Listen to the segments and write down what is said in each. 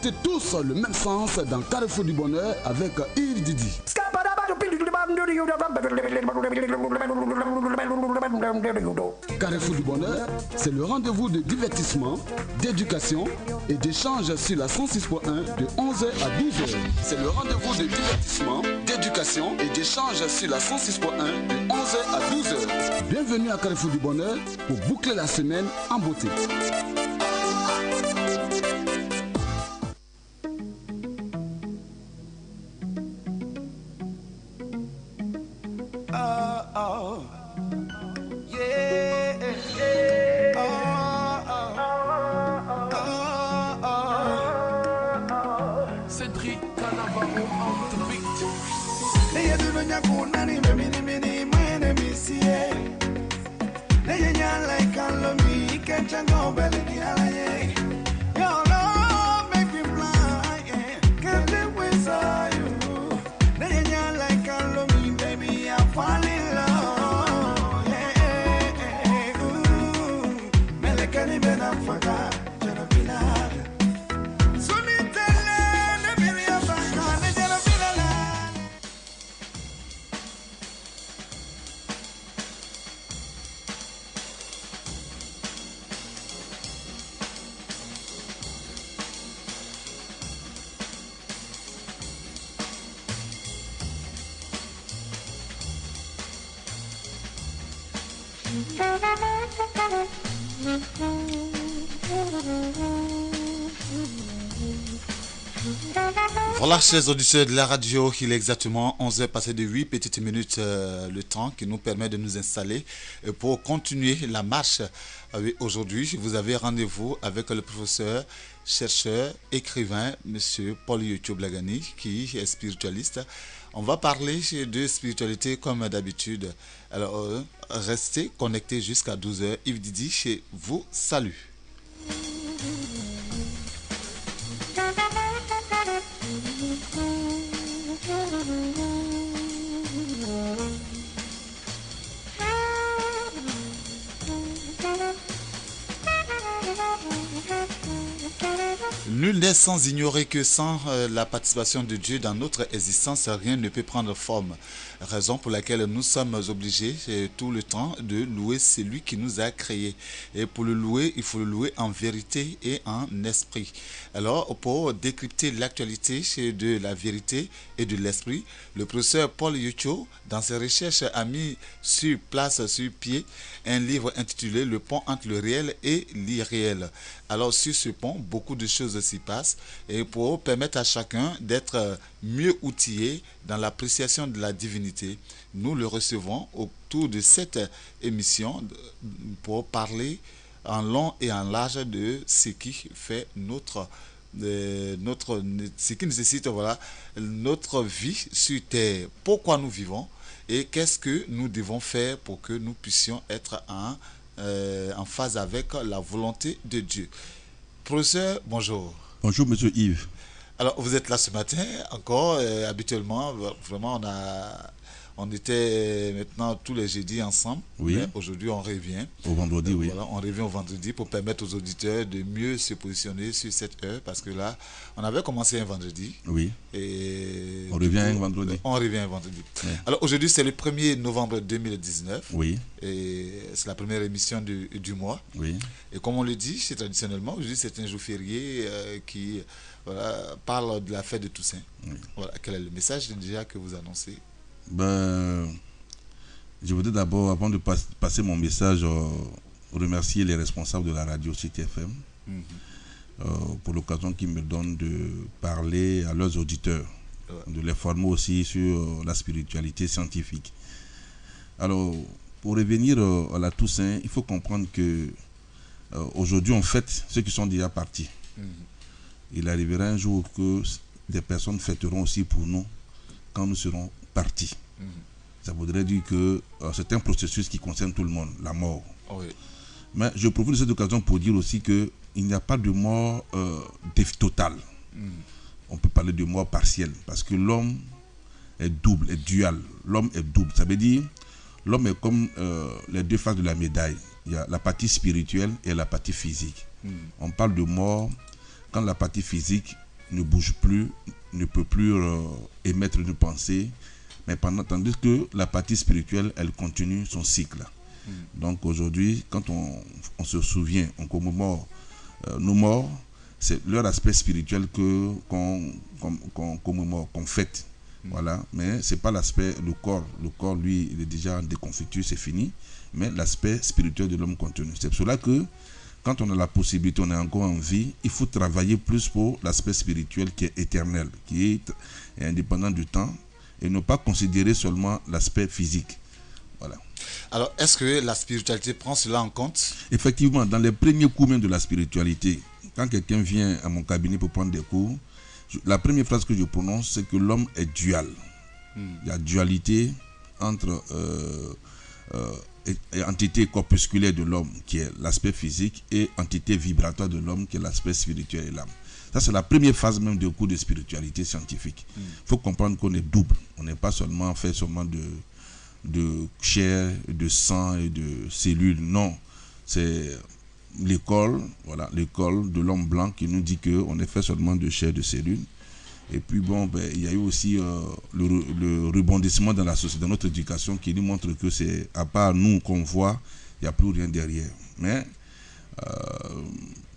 C'est tous le même sens dans Carrefour du Bonheur avec Yves Didi. Carrefour du Bonheur, c'est le rendez-vous de divertissement, d'éducation et d'échange sur la 106.1 de 11h à 12h. C'est le rendez-vous de divertissement, d'éducation et d'échange sur la 106.1 de 11h à 12h. Bienvenue à Carrefour du Bonheur pour boucler la semaine en beauté. Voilà, chers auditeurs de la radio, il est exactement 11h passé de 8 petites minutes, le temps qui nous permet de nous installer pour continuer la marche. Aujourd'hui, vous avez rendez-vous avec le professeur, chercheur, écrivain, monsieur Paul Yocho Blagani, qui est spiritualiste. On va parler de spiritualité comme d'habitude. Alors, restez connectés jusqu'à 12h. Yves Didi, chez vous, salut. Nul n'est sans ignorer que sans la participation de Dieu dans notre existence, rien ne peut prendre forme. Raison pour laquelle nous sommes obligés tout le temps de louer celui qui nous a créés. Et pour le louer, il faut le louer en vérité et en esprit. Alors, pour décrypter l'actualité de la vérité et de l'esprit, le professeur Paul Yocho, dans ses recherches, a mis sur pied, un livre intitulé « Le pont entre le réel et l'irréel ». Alors, sur ce pont, beaucoup de choses s'y passent et pour permettre à chacun d'être mieux outillé dans l'appréciation de la divinité, nous le recevons autour de cette émission pour parler en long et en large de ce qui fait ce qui nécessite notre vie sur terre. Pourquoi nous vivons et qu'est-ce que nous devons faire pour que nous puissions être en phase avec la volonté de Dieu. Professeur, bonjour. Bonjour, monsieur Yves. Alors, vous êtes là ce matin encore. Habituellement, vraiment, on était maintenant tous les jeudis ensemble. Oui. Mais aujourd'hui, on revient. Au vendredi, oui. Voilà, on revient au vendredi pour permettre aux auditeurs de mieux se positionner sur cette heure. Parce que là, on avait commencé un vendredi. Oui. Et on revient un vendredi. On revient un vendredi. Oui. Alors, aujourd'hui, c'est le 1er novembre 2019. Oui. Et c'est la première émission du mois. Oui. Et comme on le dit, c'est traditionnellement, aujourd'hui, c'est un jour férié qui parle de la fête de Toussaint. Oui. Voilà. Quel est le message déjà que vous annoncez? Je voudrais d'abord, avant de passer mon message, remercier les responsables de la radio Cité FM pour l'occasion qu'ils me donnent de parler à leurs auditeurs, de les former aussi sur la spiritualité scientifique. Alors, pour revenir à la Toussaint, il faut comprendre que aujourd'hui, on fête ceux qui sont déjà partis. Il arrivera un jour que des personnes fêteront aussi pour nous quand nous serons partis. Ça voudrait dire que c'est un processus qui concerne tout le monde, la mort. Oui. Mais je profite de cette occasion pour dire aussi qu'il n'y a pas de mort totale. On peut parler de mort partielle, parce que l'homme est double, est dual. L'homme est double. Ça veut dire l'homme est comme les deux faces de la médaille. Il y a la partie spirituelle et la partie physique. On parle de mort quand la partie physique ne bouge plus, ne peut plus émettre une pensée, mais tandis que la partie spirituelle, elle continue son cycle. Donc aujourd'hui, quand on se souvient, on commémore nos morts, c'est leur aspect spirituel qu'on commémore, qu'on fête. Voilà, mais c'est pas l'aspect, le corps, lui, il est déjà en déconfiture, c'est fini, mais l'aspect spirituel de l'homme continue. C'est pour cela que quand on a la possibilité, on est encore en vie, il faut travailler plus pour l'aspect spirituel qui est éternel, qui est indépendant du temps, et ne pas considérer seulement l'aspect physique. Voilà. Alors, est-ce que la spiritualité prend cela en compte? Effectivement, dans les premiers cours même de la spiritualité, quand quelqu'un vient à mon cabinet pour prendre des cours, la première phrase que je prononce, c'est que l'homme est dual. Il y a dualité entre entité corpusculaire de l'homme, qui est l'aspect physique, et entité vibratoire de l'homme, qui est l'aspect spirituel et l'âme. Ça, c'est la première phase même du cours de spiritualité scientifique. Il faut comprendre qu'on est double. On n'est pas seulement fait seulement de chair, de sang et de cellules. Non, c'est l'école, voilà, l'école de l'homme blanc qui nous dit qu'on est fait seulement de chair, de cellules. Et puis bon, il y a eu aussi le rebondissement dans la société, dans notre éducation, qui nous montre que c'est à part nous qu'on voit, il n'y a plus rien derrière. Mais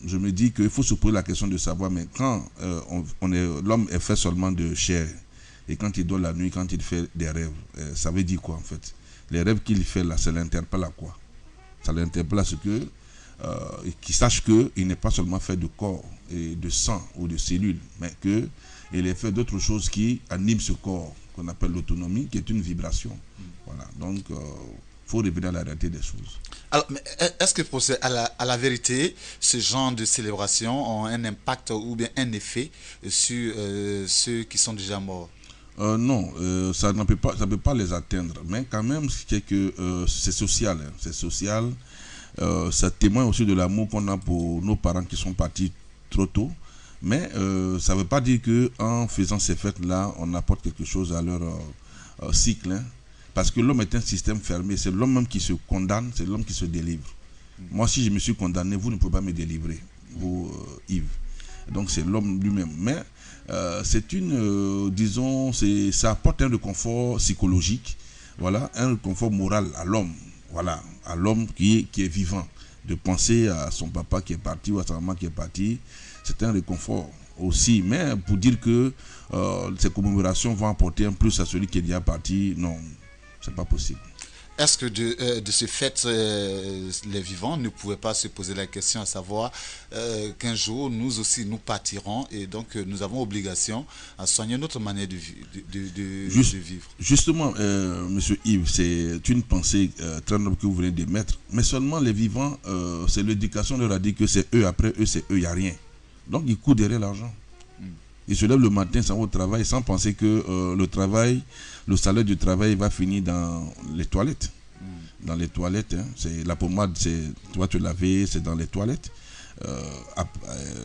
je me dis qu'il faut se poser la question de savoir, mais quand l'homme est fait seulement de chair, et quand il dort la nuit, quand il fait des rêves, ça veut dire quoi en fait? Les rêves qu'il fait là, ça l'interpelle à quoi? Ça l'interpelle à ce que qu'il sache qu'il n'est pas seulement fait de corps et de sang ou de cellules, mais qu'il est fait d'autres choses qui animent ce corps, qu'on appelle l'autonomie, qui est une vibration. Voilà. Donc, il faut revenir à la réalité des choses. Alors, mais est-ce que pour à la vérité, ce genre de célébration ont un impact ou bien un effet sur ceux qui sont déjà morts? Non, ça ne peut pas les atteindre, mais quand même, c'est que c'est social. Hein, c'est social. Ça témoigne aussi de l'amour qu'on a pour nos parents qui sont partis trop tôt. Mais ça ne veut pas dire qu'en faisant ces fêtes-là, on apporte quelque chose à leur cycle. Hein, parce que l'homme est un système fermé. C'est l'homme même qui se condamne, c'est l'homme qui se délivre. Moi, si je me suis condamné, vous ne pouvez pas me délivrer, vous, Yves. Donc, c'est l'homme lui-même. Mais c'est disons, ça apporte un réconfort psychologique, voilà, un réconfort moral à l'homme. Voilà, à l'homme qui est vivant, de penser à son papa qui est parti ou à sa maman qui est partie, c'est un réconfort aussi. Mais pour dire que ces commémorations vont apporter un plus à celui qui est déjà parti, non, c'est pas possible. Est-ce que de ce fait, les vivants ne pouvaient pas se poser la question à savoir qu'un jour, nous aussi, nous partirons et donc nous avons obligation à soigner notre manière de vivre? Justement, monsieur Yves, c'est une pensée très noble que vous venez d'émettre. Mais seulement les vivants, c'est l'éducation leur a dit que c'est eux, après eux, c'est eux, il n'y a rien. Donc, ils courent derrière l'argent. Ils se lèvent le matin sans au travail, sans penser que le salaire du travail va finir dans les toilettes. Dans les toilettes, hein, la pommade, tu vas te laver, c'est dans les toilettes.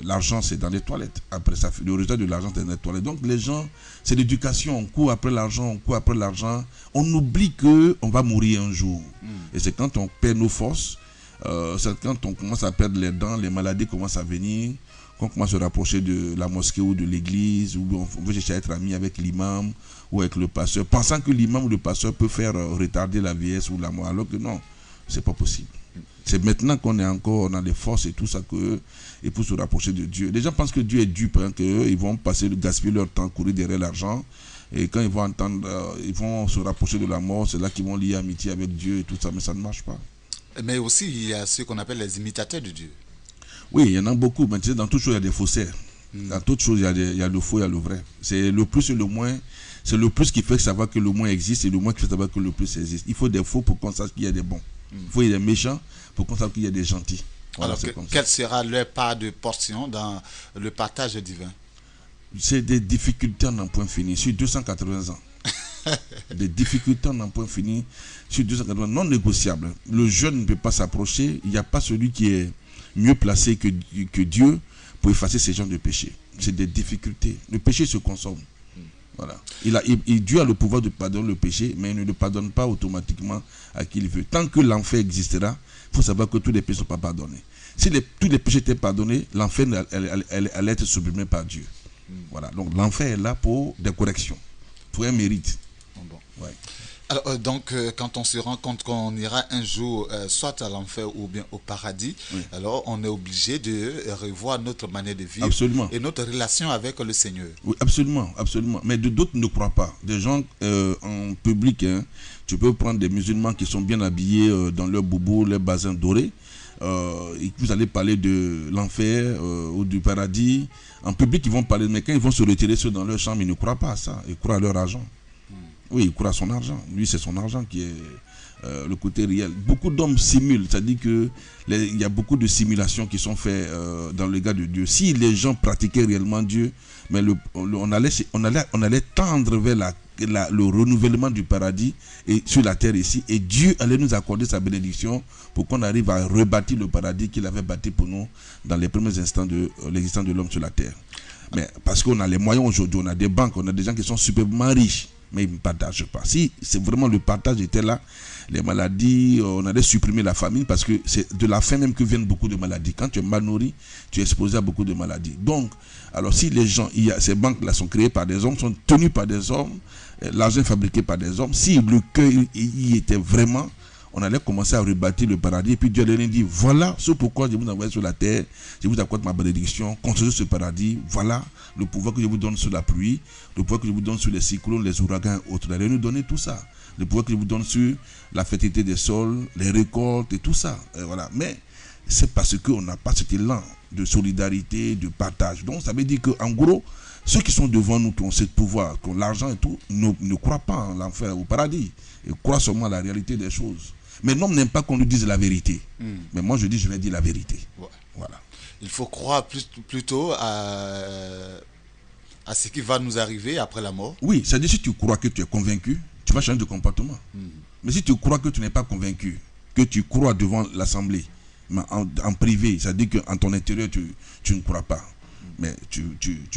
L'argent, c'est dans les toilettes. Après ça, le résultat de l'argent, c'est dans les toilettes. Donc les gens, c'est l'éducation. On court après l'argent, on court après l'argent. On oublie qu'on va mourir un jour. Et c'est quand on perd nos forces, c'est quand on commence à perdre les dents, les maladies commencent à venir, qu'on commence à se rapprocher de la mosquée ou de l'église, ou on veut chercher à être ami avec l'imam ou avec le pasteur, pensant que l'imam ou le pasteur peut faire retarder la vieillesse ou la mort, alors que non, c'est pas possible. C'est maintenant qu'on on a les forces et tout ça, et pour se rapprocher de Dieu. Les gens pensent que Dieu est dupe, hein, qu'ils vont gaspiller leur temps, courir derrière l'argent, et quand ils vont entendre, ils vont se rapprocher de la mort, c'est là qu'ils vont lier amitié avec Dieu et tout ça, mais ça ne marche pas. Mais aussi, il y a ceux qu'on appelle les imitateurs de Dieu. Oui, il y en a beaucoup, mais tu sais, dans toute chose, il y a des faussaires. Dans toute chose, il y a le faux, il y a le vrai. C'est le plus et le moins. C'est le plus qui fait savoir que le moins existe et le moins qui fait savoir que le plus existe. Il faut des faux pour qu'on sache qu'il y a des bons. Il faut des méchants pour qu'on sache qu'il y a des gentils. Voilà. Alors, quelle sera leur part de portion dans le partage divin? C'est des difficultés en un point fini, sur 280 ans. Des difficultés en un point fini, sur 280 ans, non négociables. Le jeune ne peut pas s'approcher. Il n'y a pas celui qui est mieux placé que Dieu pour effacer ces genres de péchés. C'est des difficultés. Le péché se consomme. Voilà. Dieu a le pouvoir de pardonner le péché, mais il ne le pardonne pas automatiquement à qui il veut. Tant que l'enfer existera, il faut savoir que tous les péchés ne sont pas pardonnés. Si tous les péchés étaient pardonnés, l'enfer allait être supprimé par Dieu. Voilà. Donc l'enfer est là pour des corrections, pour un mérite. Bon. Ouais. Alors, donc, quand on se rend compte qu'on ira un jour soit à l'enfer ou bien au paradis, alors on est obligé de revoir notre manière de vivre. Absolument. Et notre relation avec le Seigneur. Oui, absolument, absolument. Mais d'autres ne croient pas. Des gens en public, hein, tu peux prendre des musulmans qui sont bien habillés dans leur boubou, leurs basins dorés. Et vous allez parler de l'enfer ou du paradis. En public, ils vont parler, mais quand ils vont se retirer dans leur chambre, ils ne croient pas à ça. Ils croient à leur argent. Oui, il croit à son argent. Lui, c'est son argent qui est le côté réel. Beaucoup d'hommes simulent, c'est-à-dire qu'il y a beaucoup de simulations qui sont faites dans le regard de Dieu. Si les gens pratiquaient réellement Dieu, mais on allait tendre vers le renouvellement du paradis et sur la terre ici, et Dieu allait nous accorder sa bénédiction pour qu'on arrive à rebâtir le paradis qu'il avait bâti pour nous dans les premiers instants de l'existence de l'homme sur la terre. Mais parce qu'on a les moyens aujourd'hui, on a des banques, on a des gens qui sont superbement riches, mais ils ne partagent pas. Si c'est vraiment le partage était là, les maladies, on allait supprimer la famine parce que c'est de la faim même que viennent beaucoup de maladies. Quand tu es mal nourri, tu es exposé à beaucoup de maladies. Donc, alors si les gens, ces banques-là sont créées par des hommes, sont tenues par des hommes, l'argent est fabriqué par des hommes, si le cœur y était vraiment, on allait commencer à rebâtir le paradis. Et puis Dieu allait dire, voilà ce pourquoi je vous envoie sur la terre, je vous accorde ma bénédiction, construisez ce paradis, voilà le pouvoir que je vous donne sur la pluie, le pouvoir que je vous donne sur les cyclones, les ouragans et autres. Il allait nous donner tout ça. Le pouvoir que je vous donne sur la fertilité des sols, les récoltes et tout ça. Et voilà. Mais c'est parce qu'on n'a pas cet élan de solidarité, de partage. Donc ça veut dire qu'en gros, ceux qui sont devant nous, qui ont ce pouvoir, qui ont l'argent et tout, ne croient pas en l'enfer ou au paradis. Ils croient seulement à la réalité des choses. Mais l'homme n'aime pas qu'on lui dise la vérité. Mais moi je dis, je vais dire la vérité. Ouais. Voilà. Il faut croire plutôt à ce qui va nous arriver après la mort. Oui, c'est-à-dire si tu crois que tu es convaincu, tu vas changer de comportement. Mais si tu crois que tu n'es pas convaincu, que tu crois devant l'assemblée, mais en privé, c'est-à-dire qu'en ton intérieur, tu ne crois pas. Mais tu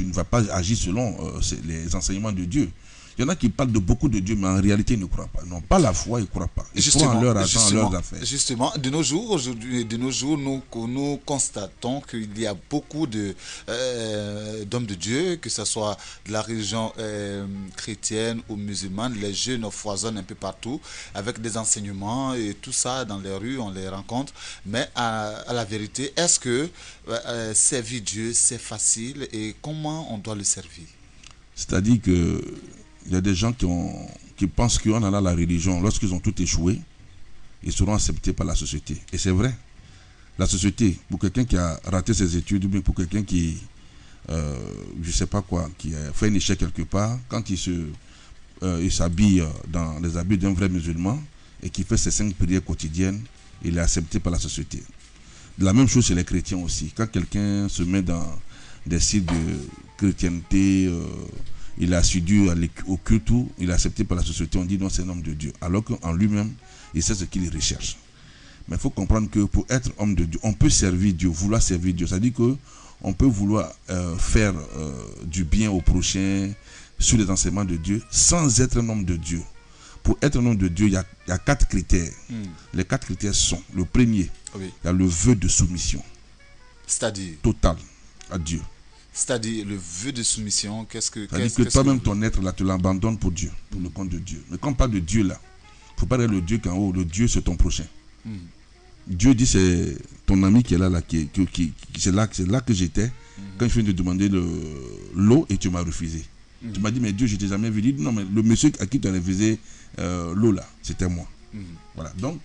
ne vas pas agir selon les enseignements de Dieu. Il y en a qui parlent de beaucoup de Dieu, mais en réalité, ils ne croient pas. Ils n'ont pas la foi, ils ne croient pas. Ils croient en leur argent, en leurs affaires. Justement, de nos jours, nous constatons qu'il y a beaucoup d'hommes de Dieu, que ce soit de la religion chrétienne ou musulmane. Les jeunes foisonnent un peu partout avec des enseignements et tout ça dans les rues, on les rencontre. Mais à la vérité, est-ce que servir Dieu, c'est facile et comment on doit le servir? C'est-à-dire que il y a des gens qui pensent qu'en allant à la religion, lorsqu'ils ont tout échoué, ils seront acceptés par la société. Et c'est vrai. La société, pour quelqu'un qui a raté ses études, ou bien pour quelqu'un qui, je ne sais pas quoi, qui a fait un échec quelque part, quand il s'habille dans les habits d'un vrai musulman et qui fait ses 5 prières quotidiennes, il est accepté par la société. La même chose chez les chrétiens aussi. Quand quelqu'un se met dans des sites de chrétienté, il est assidu au culte, il est accepté par la société, on dit non, c'est un homme de Dieu. Alors qu'en lui-même, il sait ce qu'il recherche. Mais il faut comprendre que pour être homme de Dieu, on peut servir Dieu, vouloir servir Dieu. C'est-à-dire qu'on peut vouloir faire du bien au prochain sur les enseignements de Dieu sans être un homme de Dieu. Pour être un homme de Dieu, il y a 4 critères. Les 4 critères sont, le premier, il y a le vœu de soumission. C'est-à-dire total à Dieu. C'est-à-dire le vœu de soumission, c'est-à-dire que toi-même, ton être là, tu l'abandonnes pour Dieu, pour le compte de Dieu. Mais quand on parle de Dieu là, il ne faut pas dire le Dieu qu'en haut, le Dieu c'est ton prochain. Dieu dit c'est ton ami qui est là, c'est là que j'étais quand je viens de demander l'eau et tu m'as refusé. Tu m'as dit, mais Dieu, je ne t'ai jamais vu. Il dit, non, mais le monsieur à qui tu as refusé l'eau là, c'était moi. Voilà, donc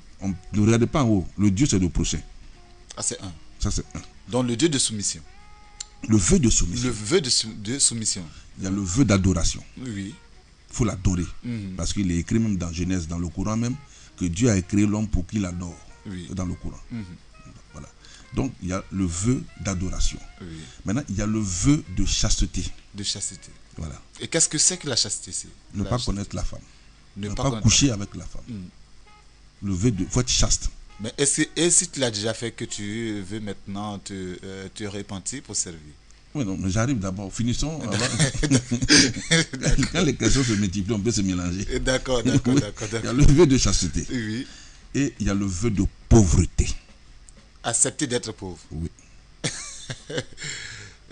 ne regardez pas en haut, le Dieu c'est le prochain. Ah, c'est un. Ça c'est un. Donc le Dieu de soumission. Le vœu de soumission. Le vœu de soumission. Il y a le vœu d'adoration. Oui. Il faut l'adorer. Parce qu'il est écrit même dans Genèse, dans le Coran même, que Dieu a créé l'homme pour qu'il adore. Dans le Coran. Voilà. Donc il y a le vœu d'adoration. Maintenant, il y a le vœu de chasteté. De chasteté. Voilà. Et qu'est-ce que c'est que la chasteté? Ne pas connaître la femme. Ne pas coucher avec la femme. Le vœu de... Il faut être chaste. Mais et si tu l'as déjà fait, que tu veux maintenant te repentir pour servir? Oui, non, mais j'arrive d'abord. Finissons. Quand les questions se multiplient, on peut se mélanger. D'accord. Il y a le vœu de chasteté. Oui. Et il y a le vœu de pauvreté. Accepter d'être pauvre. Oui.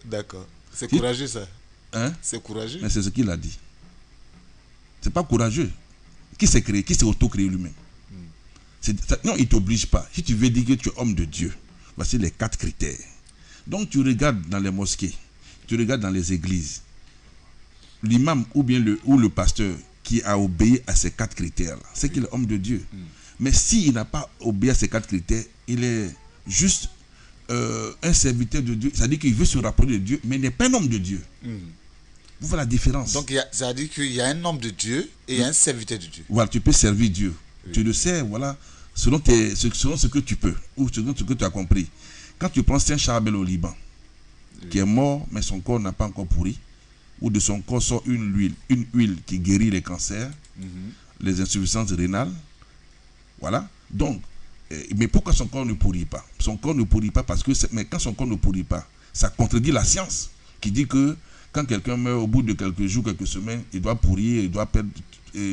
D'accord. C'est courageux ça. Hein? C'est courageux. Mais c'est ce qu'il a dit. C'est pas courageux. Qui s'est créé? Qui s'est auto-créé lui-même? Non, il ne t'oblige pas. Si tu veux dire que tu es homme de Dieu, voici les 4 critères. Donc tu regardes dans les mosquées, tu regardes dans les églises, l'imam ou le pasteur qui a obéi à ces 4 critères-là, c'est qu'il est homme de Dieu. Mais s'il n'a pas obéi à ces 4 critères, il est juste un serviteur de Dieu. C'est-à-dire qu'il veut se rapprocher de Dieu, mais il n'est pas un homme de Dice Vous voyez la différence. Donc ça veut dire qu'il y a un homme de Dieu et un serviteur de Dieu. Voilà, tu peux servir Dieu. Tu le sais, voilà, selon ce que tu peux, ou selon ce que tu as compris. Quand tu prends Saint Charbel au Liban, qui est mort, mais son corps n'a pas encore pourri, ou de son corps sort une huile qui guérit les cancers, les insuffisances rénales, voilà. Donc, mais pourquoi son corps ne pourrit pas? Son corps ne pourrit pas parce que, mais quand son corps ne pourrit pas, ça contredit la science, qui dit que quand quelqu'un meurt au bout de quelques jours, quelques semaines, il doit pourrir, il doit perdre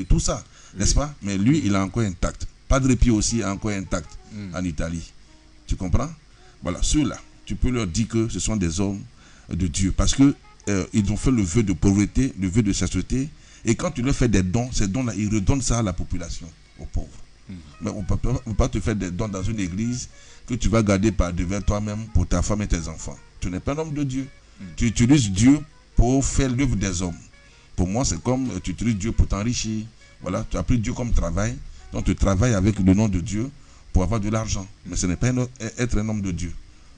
tout ça, n'est-ce pas? Mais lui, il est encore intact. Padre Pio aussi est encore intact en Italie. Tu comprends? Voilà, ceux-là, tu peux leur dire que ce sont des hommes de Dieu parce que ils ont fait le vœu de pauvreté, le vœu de chasteté, et quand tu leur fais des dons, ces dons-là, ils redonnent ça à la population, aux pauvres. Mais on ne peut pas te faire des dons dans une église que tu vas garder par devers toi-même pour ta femme et tes enfants. Tu n'es pas un homme de Dieu. Tu utilises Dieu pour faire l'œuvre des hommes. Pour moi, c'est comme tu utilises Dieu pour t'enrichir. Voilà, tu as pris Dieu comme travail, donc tu travailles avec le nom de Dieu pour avoir de l'argent. Mais ce n'est pas être un homme de Dieu.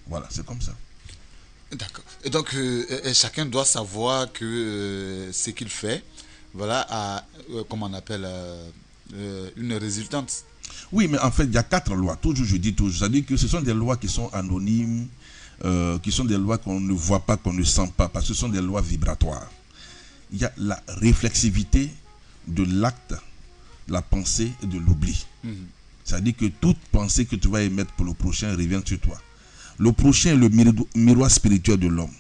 Voilà, c'est comme ça. D'accord. Et donc, chacun doit savoir que ce qu'il fait, voilà, a, comment on appelle, une résultante. Oui, mais en fait, il y a 4 lois. Toujours, je dis toujours. C'est-à-dire que ce sont des lois qui sont anonymes, qui sont des lois qu'on ne voit pas, qu'on ne sent pas, parce que ce sont des lois vibratoires. Il y a la réflexivité de l'acte, la pensée et de l'oubli. C'est-à-dire que toute pensée que tu vas émettre pour le prochain revient sur toi. Le prochain est le miroir spirituel de l'homme.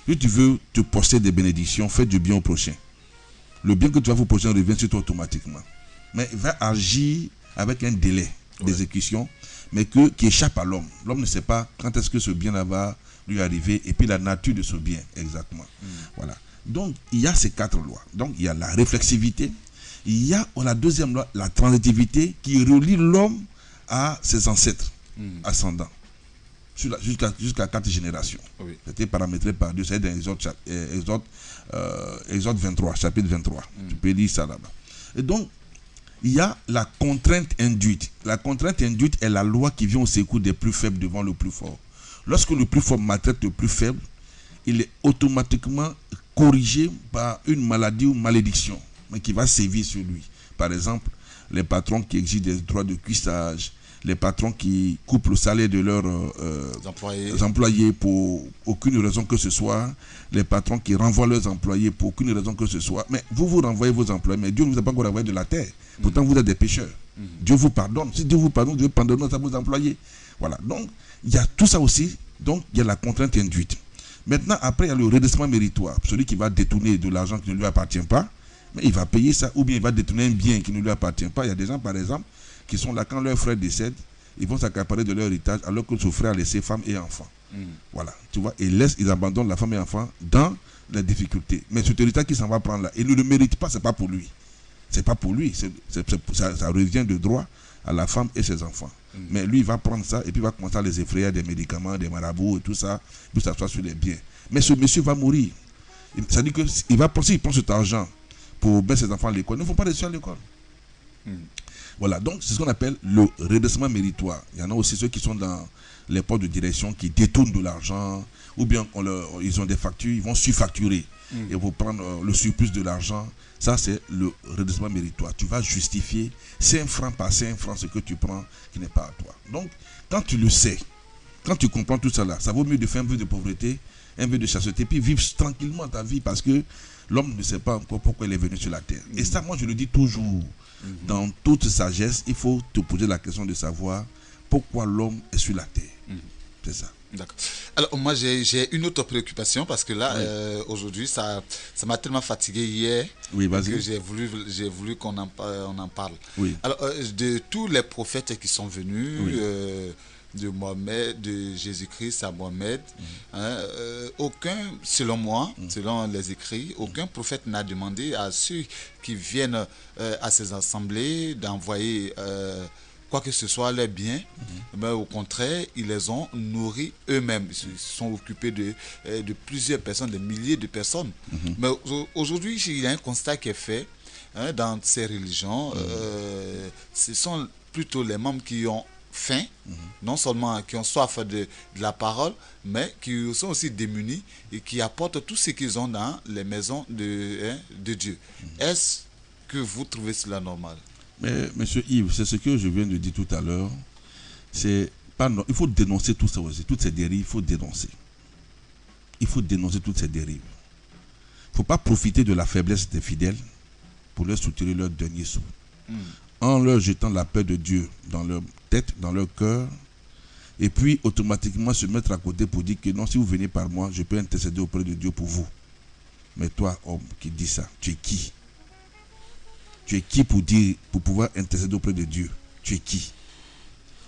Si tu veux te poster des bénédictions, fais du bien au prochain. Le bien que tu vas faire au prochain revient sur toi automatiquement. Mais il va agir avec un délai d'exécution, mais qui échappe à l'homme. L'homme ne sait pas quand est-ce que ce bien va lui arriver, et puis la nature de ce bien, exactement. Voilà. Donc, il y a ces 4 lois. Donc, il y a la réflexivité. Il y a la deuxième loi, la transitivité, qui relie l'homme à ses ancêtres ascendants. Jusqu'à 4 générations. C'était paramétré par Dieu. C'est dans Exode 23, chapitre 23. Tu peux lire ça là-bas. Et donc, il y a la contrainte induite. La contrainte induite est la loi qui vient au secours des plus faibles devant le plus fort. Lorsque le plus fort maltraite le plus faible, il est automatiquement corrigé par une maladie ou malédiction, mais qui va sévir sur lui. Par exemple, les patrons qui exigent des droits de cuissage, les patrons qui coupent le salaire de leurs employés pour aucune raison que ce soit, les patrons qui renvoient leurs employés pour aucune raison que ce soit. Mais vous renvoyez vos employés, mais Dieu ne vous a pas encore renvoyé de la terre. Pourtant, vous êtes des pécheurs. Dieu vous pardonne. Si Dieu vous pardonne, Dieu pardonne à vos employés. Voilà. Donc, il y a tout ça aussi. Donc, il y a la contrainte induite. Maintenant, après, il y a le redressement méritoire. Celui qui va détourner de l'argent qui ne lui appartient pas, mais il va payer ça. Ou bien il va détourner un bien qui ne lui appartient pas. Il y a des gens, par exemple, qui sont là quand leur frère décède, ils vont s'accaparer de leur héritage alors que son frère a laissé femme et enfant. Voilà, tu vois, ils abandonnent la femme et l'enfant dans les difficultés. Mais cet héritage qui s'en va prendre là, il ne le mérite pas, c'est pas pour lui. C'est pas pour lui, ça revient de droit à la femme et ses enfants. Mais lui, il va prendre ça et puis il va commencer à les effrayer des médicaments, des marabouts et tout ça, puis ça soit sur les biens. Mais ce monsieur va mourir. Ça dit que s'il prend cet argent pour mettre ses enfants à l'école, il ne faut pas les laisser à l'école. Voilà, donc c'est ce qu'on appelle le redressement méritoire. Il y en a aussi ceux qui sont dans les postes de direction qui détournent de l'argent, ou bien ils ont des factures, ils vont surfacturer et vont prendre le surplus de l'argent. Ça, c'est le redressement méritoire. Tu vas justifier 5 francs par 5 francs ce que tu prends qui n'est pas à toi. Donc, quand tu le sais, quand tu comprends tout ça là, ça vaut mieux de faire un peu de pauvreté, un peu de chasteté, puis vivre tranquillement ta vie parce que l'homme ne sait pas encore pourquoi il est venu sur la terre. Et ça, moi, je le dis toujours. Dans toute sagesse, il faut te poser la question de savoir pourquoi l'homme est sur la terre. C'est ça. D'accord. Alors, moi, j'ai une autre préoccupation parce que là, aujourd'hui, ça m'a tellement fatigué hier que j'ai voulu qu'on en parle. Oui. Alors, de tous les prophètes qui sont venus, de Mohamed, de Jésus-Christ à Mohamed, aucun, selon moi, selon les écrits, aucun prophète n'a demandé à ceux qui viennent à ces assemblées d'envoyer quoi que ce soit les biens, mais au contraire, ils les ont nourris eux-mêmes. Ils se sont occupés de plusieurs personnes, des milliers de personnes. Mais aujourd'hui, il y a un constat qui est fait dans ces religions. Ce sont plutôt les membres qui ont faim, non seulement qui ont soif de la parole, mais qui sont aussi démunis et qui apportent tout ce qu'ils ont dans les maisons de Dieu. Est-ce que vous trouvez cela normal? Mais, monsieur Yves, c'est ce que je viens de dire tout à l'heure. Il faut dénoncer toutes ces dérives. Il faut dénoncer. Il faut dénoncer toutes ces dérives. Il ne faut pas profiter de la faiblesse des fidèles pour leur soutirer leur dernier sou. En leur jetant la paix de Dieu dans leur tête, dans leur cœur, et puis automatiquement se mettre à côté pour dire que non, si vous venez par moi, je peux intercéder auprès de Dieu pour vous. Mais toi, homme qui dis ça, tu es qui? Tu es qui pour pouvoir intercéder auprès de Dieu? Tu es qui?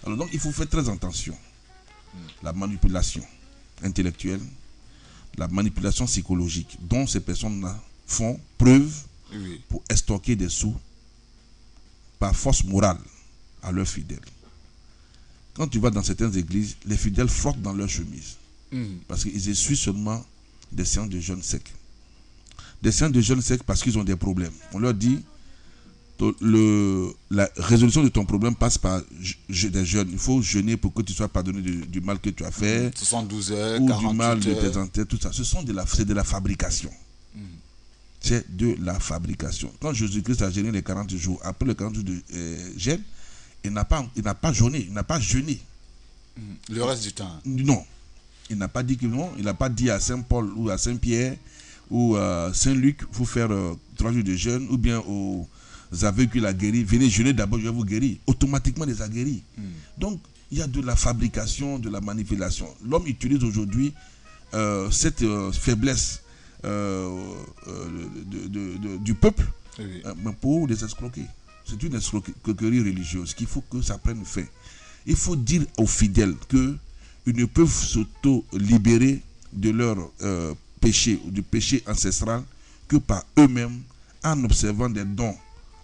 Alors donc il faut faire très attention. La manipulation intellectuelle, la manipulation psychologique dont ces personnes-là font preuve pour estorquer des sous par force morale à leurs fidèles. Quand tu vas dans certaines églises, les fidèles frottent dans leurs chemises parce qu'ils essuient seulement des séances de jeûne sec. Des séances de jeûne sec parce qu'ils ont des problèmes. On leur dit la résolution de ton problème passe par des jeûnes. Il faut jeûner pour que tu sois pardonné du mal que tu as fait. 72 heures, ou 48 du mal de heures. tes ancêtres, tout ça. C'est de la fabrication. C'est de la fabrication. Quand Jésus-Christ a jeûné les 40 jours, après les 40 jours de jeûne, il n'a pas jeûné. Il n'a pas jeûné. Le reste du temps. Non. Il n'a pas dit que non. Il n'a pas dit à Saint Paul ou à Saint Pierre ou à Saint Luc, il faut faire 3 jours de jeûne, ou bien aux aveugles qu'il a guéri, venez jeûner d'abord, je vais vous guérir. Automatiquement, les a guéris. Donc, il y a de la fabrication, de la manipulation. L'homme utilise aujourd'hui cette faiblesse du peuple pour les escroquer. C'est une escroquerie religieuse qu'il faut que ça prenne fin. Il faut dire aux fidèles qu'ils ne peuvent s'auto-libérer de leur péché, ou du péché ancestral, que par eux-mêmes, en observant des dons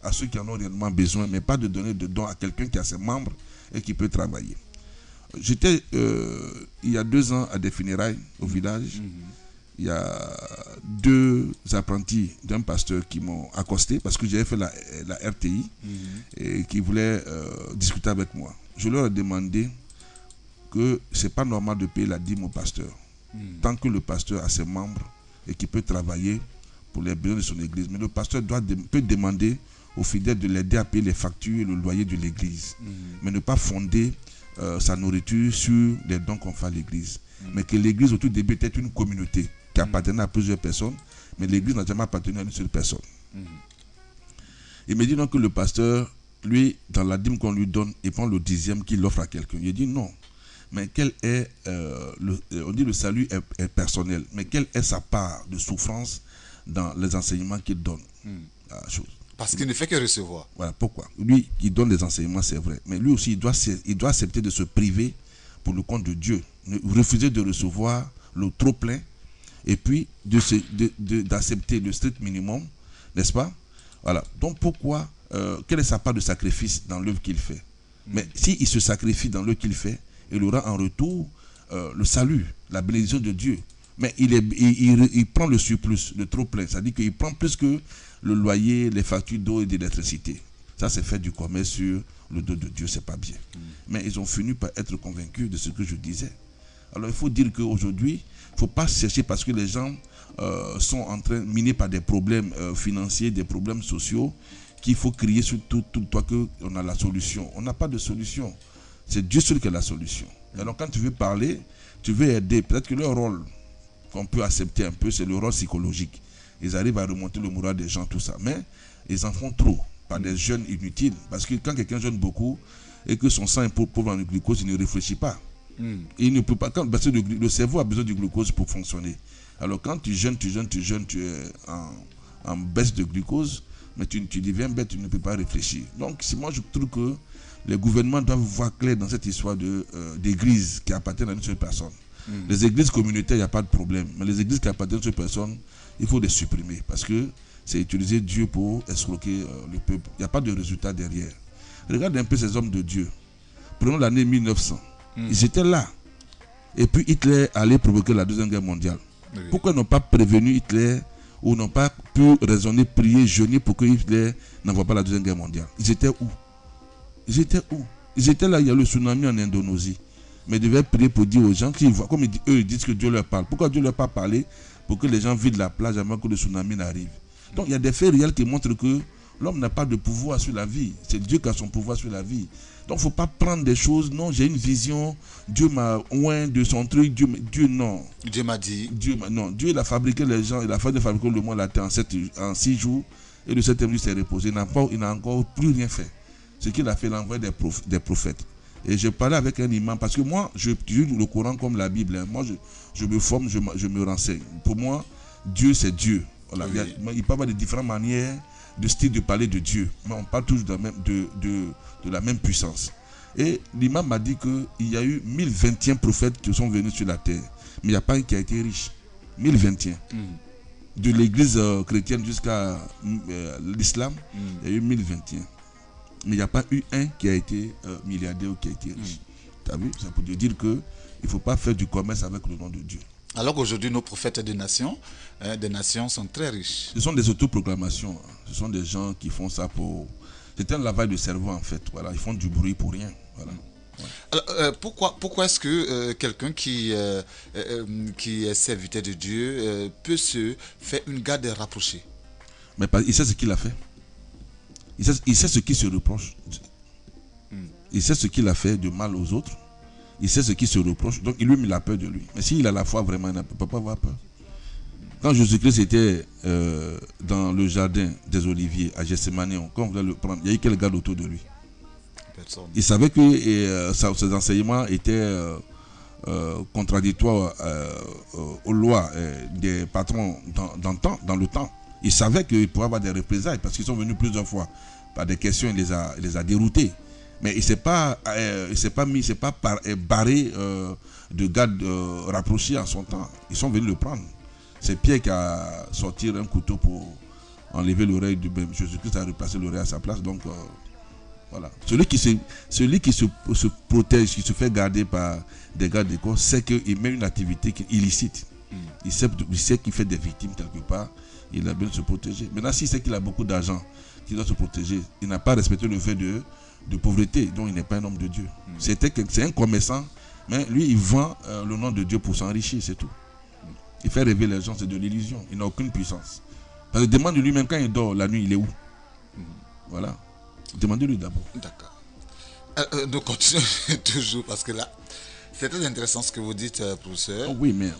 à ceux qui en ont réellement besoin, mais pas de donner de dons à quelqu'un qui a ses membres et qui peut travailler. J'étais il y a 2 ans à des funérailles au village. Il y a 2 apprentis d'un pasteur qui m'ont accosté parce que j'avais fait la RTI et qui voulaient discuter avec moi. Je leur ai demandé que ce n'est pas normal de payer la dîme au pasteur tant que le pasteur a ses membres et qu'il peut travailler pour les besoins de son église. Mais le pasteur peut demander aux fidèles de l'aider à payer les factures et le loyer de l'église. Mais ne pas fonder sa nourriture sur les dons qu'on fait à l'église. Mais que l'église au tout début était une communauté qui appartenait à plusieurs personnes, mais l'église n'a jamais appartenu à une seule personne. Il me dit donc que le pasteur, lui, dans la dîme qu'on lui donne, il prend le 10e qu'il offre à quelqu'un. Il dit non. Mais quel est, on dit le salut est personnel, mais quelle est sa part de souffrance dans les enseignements qu'il donne à la chose? Parce qu'il ne fait que recevoir. Voilà pourquoi. Lui, il donne les enseignements, c'est vrai. Mais lui aussi, il doit accepter de se priver pour le compte de Dieu. Refuser de recevoir le trop plein et puis d'accepter le strict minimum, n'est-ce pas? Voilà. Donc pourquoi, quelle est sa part de sacrifice dans l'œuvre qu'il fait? Mais s'il se sacrifie dans l'œuvre qu'il fait, il aura en retour le salut, la bénédiction de Dieu. Mais il prend le surplus, le trop plein. C'est-à-dire qu'il prend plus que le loyer, les factures d'eau et d'électricité. Ça, c'est faire du commerce sur le dos de Dieu, c'est pas bien. Mais ils ont fini par être convaincus de ce que je disais. Alors il faut dire qu'aujourd'hui, il ne faut pas chercher parce que les gens sont en train de miner par des problèmes financiers, des problèmes sociaux, qu'il faut crier sur tout le toit qu'on a la solution. On n'a pas de solution. C'est Dieu seul qui a la solution. Alors quand tu veux parler, tu veux aider, peut-être que leur rôle qu'on peut accepter un peu, c'est le rôle psychologique. Ils arrivent à remonter le moral des gens, tout ça. Mais ils en font trop, par des jeûnes inutiles. Parce que quand quelqu'un jeûne beaucoup et que son sang est pauvre en glucose, il ne réfléchit pas. Il ne peut pas, parce que le cerveau a besoin du glucose pour fonctionner. Alors quand tu jeûnes, tu es en baisse de glucose, mais tu deviens bête, tu ne peux pas réfléchir. Donc moi je trouve que les gouvernements doivent voir clair dans cette histoire d'églises qui appartiennent à une seule personne. Les églises communautaires, il n'y a pas de problème. Mais les églises qui appartiennent à une seule personne, il faut les supprimer. Parce que c'est utiliser Dieu pour escroquer le peuple. Il n'y a pas de résultat derrière. Regarde un peu ces hommes de Dieu. Prenons l'année 1900. Ils étaient là. Et puis Hitler allait provoquer la Deuxième Guerre mondiale. Oui. Pourquoi ils n'ont pas prévenu Hitler ou n'ont pas pu raisonner, prier, jeûner pour que Hitler n'envoie pas la Deuxième Guerre mondiale? Ils étaient où? Ils étaient là, il y a le tsunami en Indonésie. Mais ils devaient prier pour dire aux gens qu'ils voient, comme eux ils disent que Dieu leur parle. Pourquoi Dieu ne leur a pas parlé pour que les gens vident la plage avant que le tsunami n'arrive? Donc il y a des faits réels qui montrent que l'homme n'a pas de pouvoir sur la vie. C'est Dieu qui a son pouvoir sur la vie. Donc il ne faut pas prendre des choses. Non, j'ai une vision. Dieu m'a oint de son truc. Dieu non. Dieu m'a dit. Dieu il a fabriqué les gens. Il a fait de fabriquer le monde, la terre en 6 jours. Et le 7e jour, il s'est reposé. Il n'a encore plus rien fait. Ce qu'il a fait, il a envoyé des prophètes. Et je parlais avec un imam. Parce que moi, je lis le Coran comme la Bible. Hein. Moi, je me forme, je me renseigne. Pour moi, Dieu, c'est Dieu. Voilà. Oui. Il peut y avoir de différentes manières, de style de parler de Dieu. Mais on parle tous de la même puissance. Et l'imam m'a dit qu'il y a eu 1021 prophètes qui sont venus sur la terre. Mais il n'y a pas un qui a été riche. 1021. De l'église chrétienne jusqu'à l'islam, il y a eu 1021. Mais il n'y a pas eu un qui a été milliardaire ou qui a été riche. Tu as vu? Ça peut dire qu'il ne faut pas faire du commerce avec le nom de Dieu. Alors qu'aujourd'hui, nos prophètes des nations sont très riches. Ce sont des autoproclamations. Ce sont des gens qui font ça pour... C'est un lavage de cerveau en fait. Voilà. Ils font du bruit pour rien. Voilà. Ouais. Alors, pourquoi est-ce que quelqu'un qui est serviteur de Dieu peut se faire une garde rapprochée? Mais il sait ce qu'il a fait. Il sait ce qu'il se reproche. Il sait ce qu'il a fait de mal aux autres. Il sait ce qu'il se reproche. Donc il lui met la peur de lui. Mais s'il a la foi vraiment, il ne peut pas avoir peur. Quand Jésus-Christ était dans le jardin des Oliviers à Gethsémane, quand on voulait le prendre, il y a eu quel garde autour de lui? Personne. Il savait que ses enseignements étaient contradictoires aux lois des patrons dans le temps. Il savait qu'il pourrait avoir des représailles parce qu'ils sont venus plusieurs fois par des questions, il les a déroutés. Mais il ne s'est pas barré de garde rapprochés en son temps. Ils sont venus le prendre. C'est Pierre qui a sorti un couteau pour enlever l'oreille du bébé. Jésus-Christ a replacé l'oreille à sa place. Donc, voilà. Celui qui se protège, qui se fait garder par des gardes des corps, c'est qu'il met une activité illicite. Il sait qu'il fait des victimes quelque part. Il a besoin de se protéger. Maintenant, s'il sait qu'il a beaucoup d'argent, qu'il doit se protéger, il n'a pas respecté le fait de pauvreté, donc il n'est pas un homme de Dieu. C'est un commerçant, mais lui, il vend le nom de Dieu pour s'enrichir, c'est tout. Il fait rêver les gens, c'est de l'illusion. Il n'a aucune puissance. Parce que demande lui-même, quand il dort la nuit, il est où? Voilà. Demandez-lui d'abord. D'accord. Nous continuons toujours, parce que là, c'est très intéressant ce que vous dites, professeur. Oh oui, mais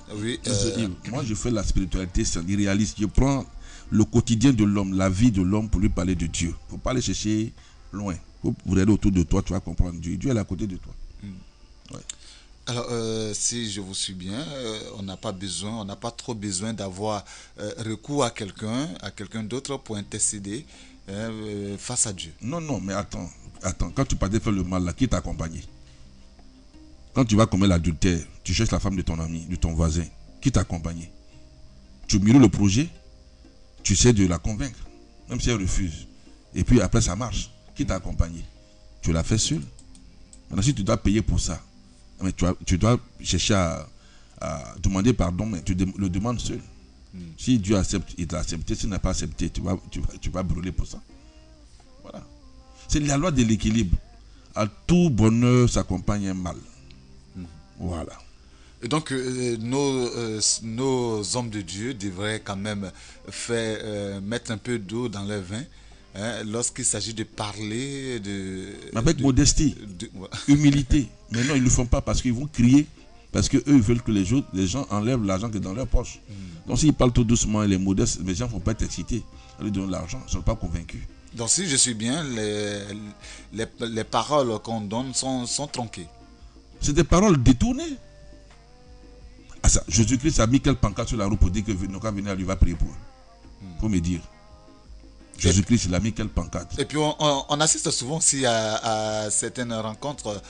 moi, je fais la spiritualité irréaliste. Je prends le quotidien de l'homme, la vie de l'homme, pour lui parler de Dieu. Il ne faut pas aller chercher loin. Vous regardez autour de toi, tu vas comprendre Dieu. Dieu est à côté de toi. Ouais. Alors, si je vous suis bien, on n'a pas trop besoin d'avoir recours à quelqu'un d'autre pour intercéder face à Dieu. Non, mais attends. Quand tu partais faire le mal, là, qui t'a accompagné? Quand tu vas commettre l'adultère, tu cherches la femme de ton ami, de ton voisin, qui t'a accompagné? Tu mires le projet, tu essaies de la convaincre, même si elle refuse. Et puis après, ça marche. Qui t'a accompagné? Tu l'as fait seul. Maintenant, si tu dois payer pour ça, mais tu dois chercher à demander pardon, mais tu le demandes seul. Si Dieu accepte, il t'a accepté. S'il n'a pas accepté, tu vas brûler pour ça. Voilà. C'est la loi de l'équilibre. À tout bonheur s'accompagne un mal. Voilà. Et donc, nos hommes de Dieu devraient quand même mettre un peu d'eau dans leur vin. Lorsqu'il s'agit de parler avec modestie, humilité. Mais non, ils ne le font pas parce qu'ils vont crier, parce qu'eux ils veulent que les gens enlèvent l'argent qui est dans leur poche. Donc s'ils parlent tout doucement et les modestes, les gens ne vont pas être excités. Ils leur donnent l'argent, ils ne sont pas convaincus. Donc si je suis bien, les paroles qu'on donne sont tronquées. C'est des paroles détournées. Ah ça, Jésus-Christ a mis quel pancarte sur la roue pour dire que nos cas venir, lui va prier pour eux. Faut me dire. Jésus-Christ, il a mis quelle pancarte? Et puis on assiste souvent aussi à certaines rencontres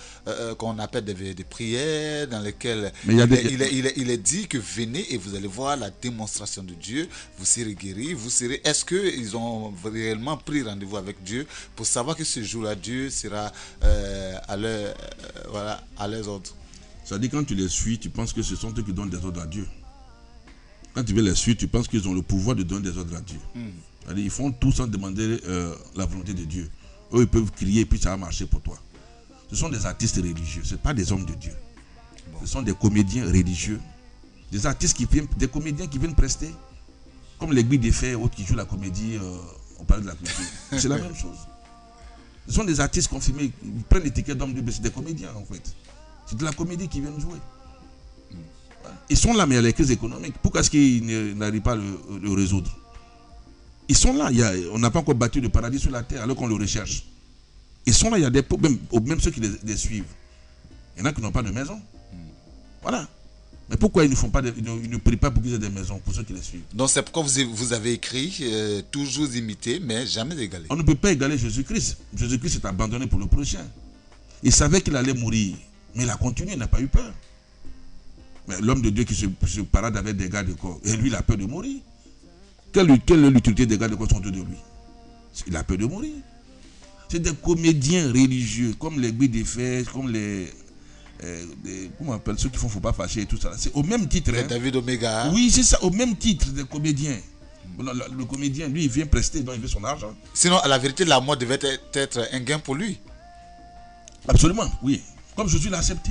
qu'on appelle des prières dans lesquelles il est dit que venez et vous allez voir la démonstration de Dieu, vous serez guéris, vous serez... Est-ce qu'ils ont réellement pris rendez-vous avec Dieu pour savoir que ce jour-là, Dieu sera à leurs ordres? Ça dit quand tu les suis, tu penses que ce sont eux qui donnent des ordres à Dieu. Quand tu veux les suivre, tu penses qu'ils ont le pouvoir de donner des ordres à Dieu. C'est-à-dire, ils font tout sans demander la volonté de Dieu. Eux, ils peuvent crier et puis ça va marcher pour toi. Ce sont des artistes religieux, ce ne sont pas des hommes de Dieu. Ce sont des comédiens religieux, des artistes des comédiens qui viennent prester, comme les Guy des Fers, autres qui jouent la comédie, on parle de la culture. C'est la même chose. Ce sont des artistes confirmés, ils prennent l'étiquette d'homme de Dieu, c'est des comédiens en fait. C'est de la comédie qu'ils viennent jouer. Ils sont là, mais il y a les crises économiques. Pourquoi est-ce qu'ils n'arrivent pas à le résoudre? Ils sont là. On n'a pas encore bâti le paradis sur la terre alors qu'on le recherche. Ils sont là, il y a des problèmes, même ceux qui les suivent. Il y en a qui n'ont pas de maison. Voilà. Mais pourquoi ils ne prient pas pour qu'ils aient des maisons pour ceux qui les suivent? Donc c'est pourquoi vous avez écrit toujours imiter, mais jamais égaler. On ne peut pas égaler Jésus-Christ. Jésus-Christ s'est abandonné pour le prochain. Il savait qu'il allait mourir, mais il a continué, il n'a pas eu peur. Mais l'homme de Dieu qui se parade avec des gardes de corps, et lui, il a peur de mourir. Quelle est l'utilité des gardes de corps sont autour de lui? Il a peur de mourir. C'est des comédiens religieux, comme les Guy des Fers, comme comment on appelle ceux qui font faut pas fâcher et tout ça. C'est au même titre. Hein. David Omega. Oui, c'est ça, au même titre des comédiens. Le comédien, lui, il vient prester, donc il veut son argent. Sinon, à la vérité, la mort devait être un gain pour lui. Absolument, oui. Comme Jésus l'a accepté.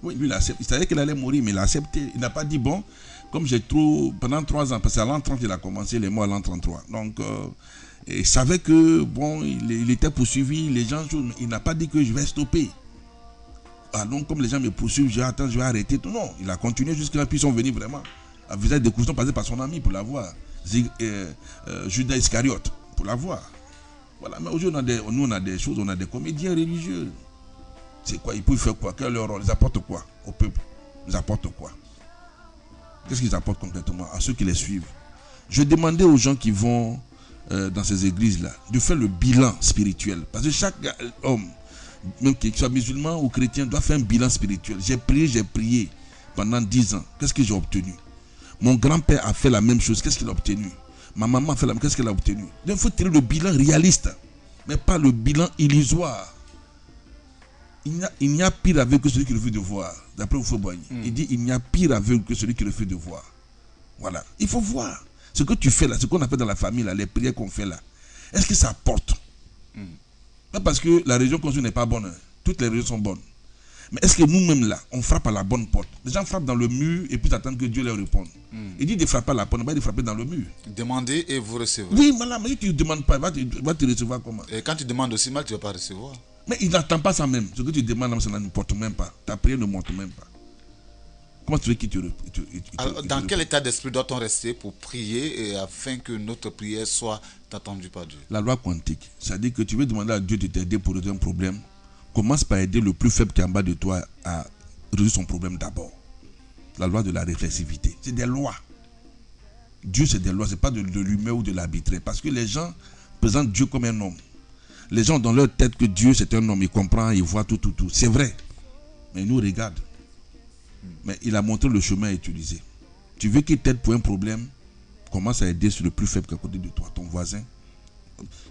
Oui, lui, il a accepté. Il savait qu'il allait mourir, mais il l'a accepté. Il n'a pas dit, bon, comme j'ai trop, pendant 3 ans, parce qu'à l'an 30, il a commencé, les mois à l'an 33. Donc, il savait que, bon, il était poursuivi, les gens jouent, mais il n'a pas dit que je vais stopper. Ah, donc, comme les gens me poursuivent, je vais arrêter. Tout. Non, il a continué jusqu'à là, puis ils sont venus vraiment. À visage de coups, passé par son ami pour l'avoir. Judas Iscariote, pour l'avoir. Voilà, mais aujourd'hui, nous, on a des choses, on a des comédiens religieux. C'est quoi? Ils peuvent faire quoi? Quel est leur rôle? Ils apportent quoi au peuple? Ils apportent quoi? Qu'est-ce qu'ils apportent concrètement à ceux qui les suivent? Je demandais aux gens qui vont dans ces églises-là de faire le bilan spirituel. Parce que chaque homme, même qu'il soit musulman ou chrétien, doit faire un bilan spirituel. J'ai prié pendant 10 ans. Qu'est-ce que j'ai obtenu? Mon grand-père a fait la même chose. Qu'est-ce qu'il a obtenu? Ma maman a fait la même chose. Qu'est-ce qu'elle a obtenu? Donc il faut tirer le bilan réaliste, mais pas le bilan illusoire. Il n'y a pire aveugle que celui qui refuse de voir. D'après Oufo-Boigny. Il dit il n'y a pire aveugle que celui qui refuse de voir. Voilà. Il faut voir. Ce que tu fais là, ce qu'on a fait dans la famille là, les prières qu'on fait là, est-ce que ça porte? Pas parce que la religion qu'on suit n'est pas bonne. Hein. Toutes les religions sont bonnes. Mais est-ce que nous-mêmes là, on frappe à la bonne porte? Les gens frappent dans le mur et puis attendent que Dieu leur réponde. Il dit de frapper à la porte, pas de frapper dans le mur. Demandez et vous recevrez. Oui, voilà, mais si tu ne demandes pas, il va te recevoir comment? Et quand tu demandes aussi mal, tu ne vas pas recevoir. Mais il n'attend pas ça même. Ce que tu demandes, ça ne porte même pas. Ta prière ne monte même pas. Comment tu veux qu'il Alors, dans quel état d'esprit doit-on rester pour prier et afin que notre prière soit attendue par Dieu? La loi quantique, ça dit que tu veux demander à Dieu de t'aider pour résoudre un problème. Commence par aider le plus faible qui est en bas de toi à résoudre son problème d'abord. La loi de la réflexivité. C'est des lois. Dieu, c'est des lois. Ce n'est pas de l'humain ou de l'arbitraire. Parce que les gens présentent Dieu comme un homme. Les gens ont dans leur tête que Dieu c'est un homme, il comprend, il voit tout. C'est vrai. Mais il nous regarde. Mais il a montré le chemin à utiliser. Tu veux qu'il t'aide pour un problème, commence à aider sur le plus faible qui est à côté de toi, ton voisin.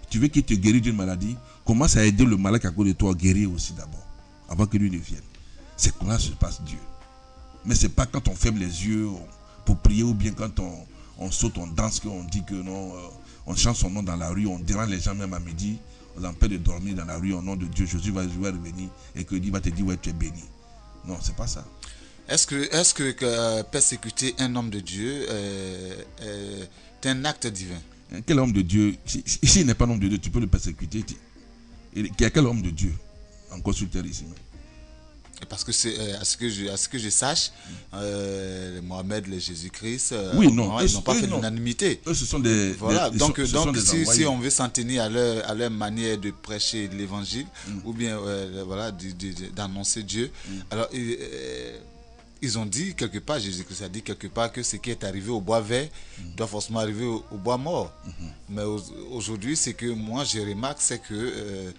Tu veux qu'il te guérisse d'une maladie, commence à aider le malade qui est à côté de toi à guérir aussi d'abord, avant que lui ne vienne. C'est comme ça que se passe Dieu. Mais ce n'est pas quand on ferme les yeux pour prier ou bien quand on saute, on danse, qu'on dit que non, on chante son nom dans la rue, on dérange les gens même à midi. On empêche de dormir dans la rue au nom de Dieu. Jésus va revenir et que Dieu va te dire ouais, tu es béni. Non, c'est pas ça. Est-ce que persécuter un homme de Dieu est un acte divin? Quel homme de Dieu? Ici, il n'est pas un homme de Dieu, tu peux le persécuter. Il y a quel homme de Dieu encore sur terre ici? Parce que à ce que je sache, Mohamed, les Jésus-Christ, oui, non, ils n'ont pas fait l'unanimité. Eux, ce sont des. Voilà. Donc si on veut s'en tenir à leur manière de prêcher l'évangile, ou bien voilà, d'annoncer Dieu, alors ils ont dit quelque part, Jésus-Christ a dit quelque part que ce qui est arrivé au bois vert doit forcément arriver au bois mort. Mais aujourd'hui, ce que moi je remarque, c'est que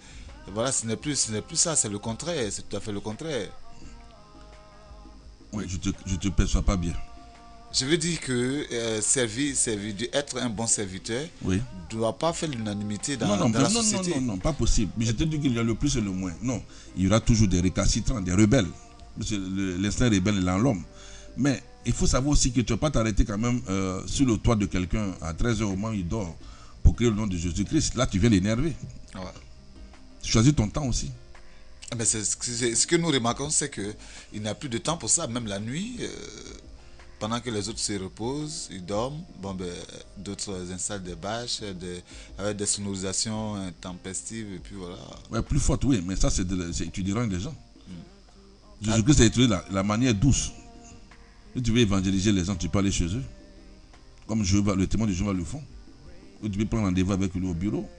voilà, ce n'est plus ça, c'est le contraire, c'est tout à fait le contraire. Oui, je te perçois pas bien. Je veux dire que être un bon serviteur ne doit pas faire l'unanimité dans la société. Non, pas possible. Mais je te dis qu'il y a le plus et le moins. Non, il y aura toujours des récalcitrants, des rebelles. L'instinct rebelle est dans l'homme. Mais il faut savoir aussi que tu ne vas pas t'arrêter quand même sur le toit de quelqu'un à 13h au moment où il dort pour crier le nom de Jésus-Christ. Là, tu viens l'énerver. Ouais. Tu choisis ton temps aussi. Mais ce que nous remarquons, c'est qu'il n'y a plus de temps pour ça. Même la nuit, pendant que les autres se reposent, ils dorment. D'autres installent des bâches avec des sonorisations intempestives. Et puis voilà. Ouais, plus forte, oui. Mais ça, tu déranges les gens. Jésus-Christ a utilisé la manière douce. Si tu veux évangéliser les gens, tu peux aller chez eux. Comme le témoin de Jéhovah le font. Ou tu peux prendre rendez-vous avec lui au bureau.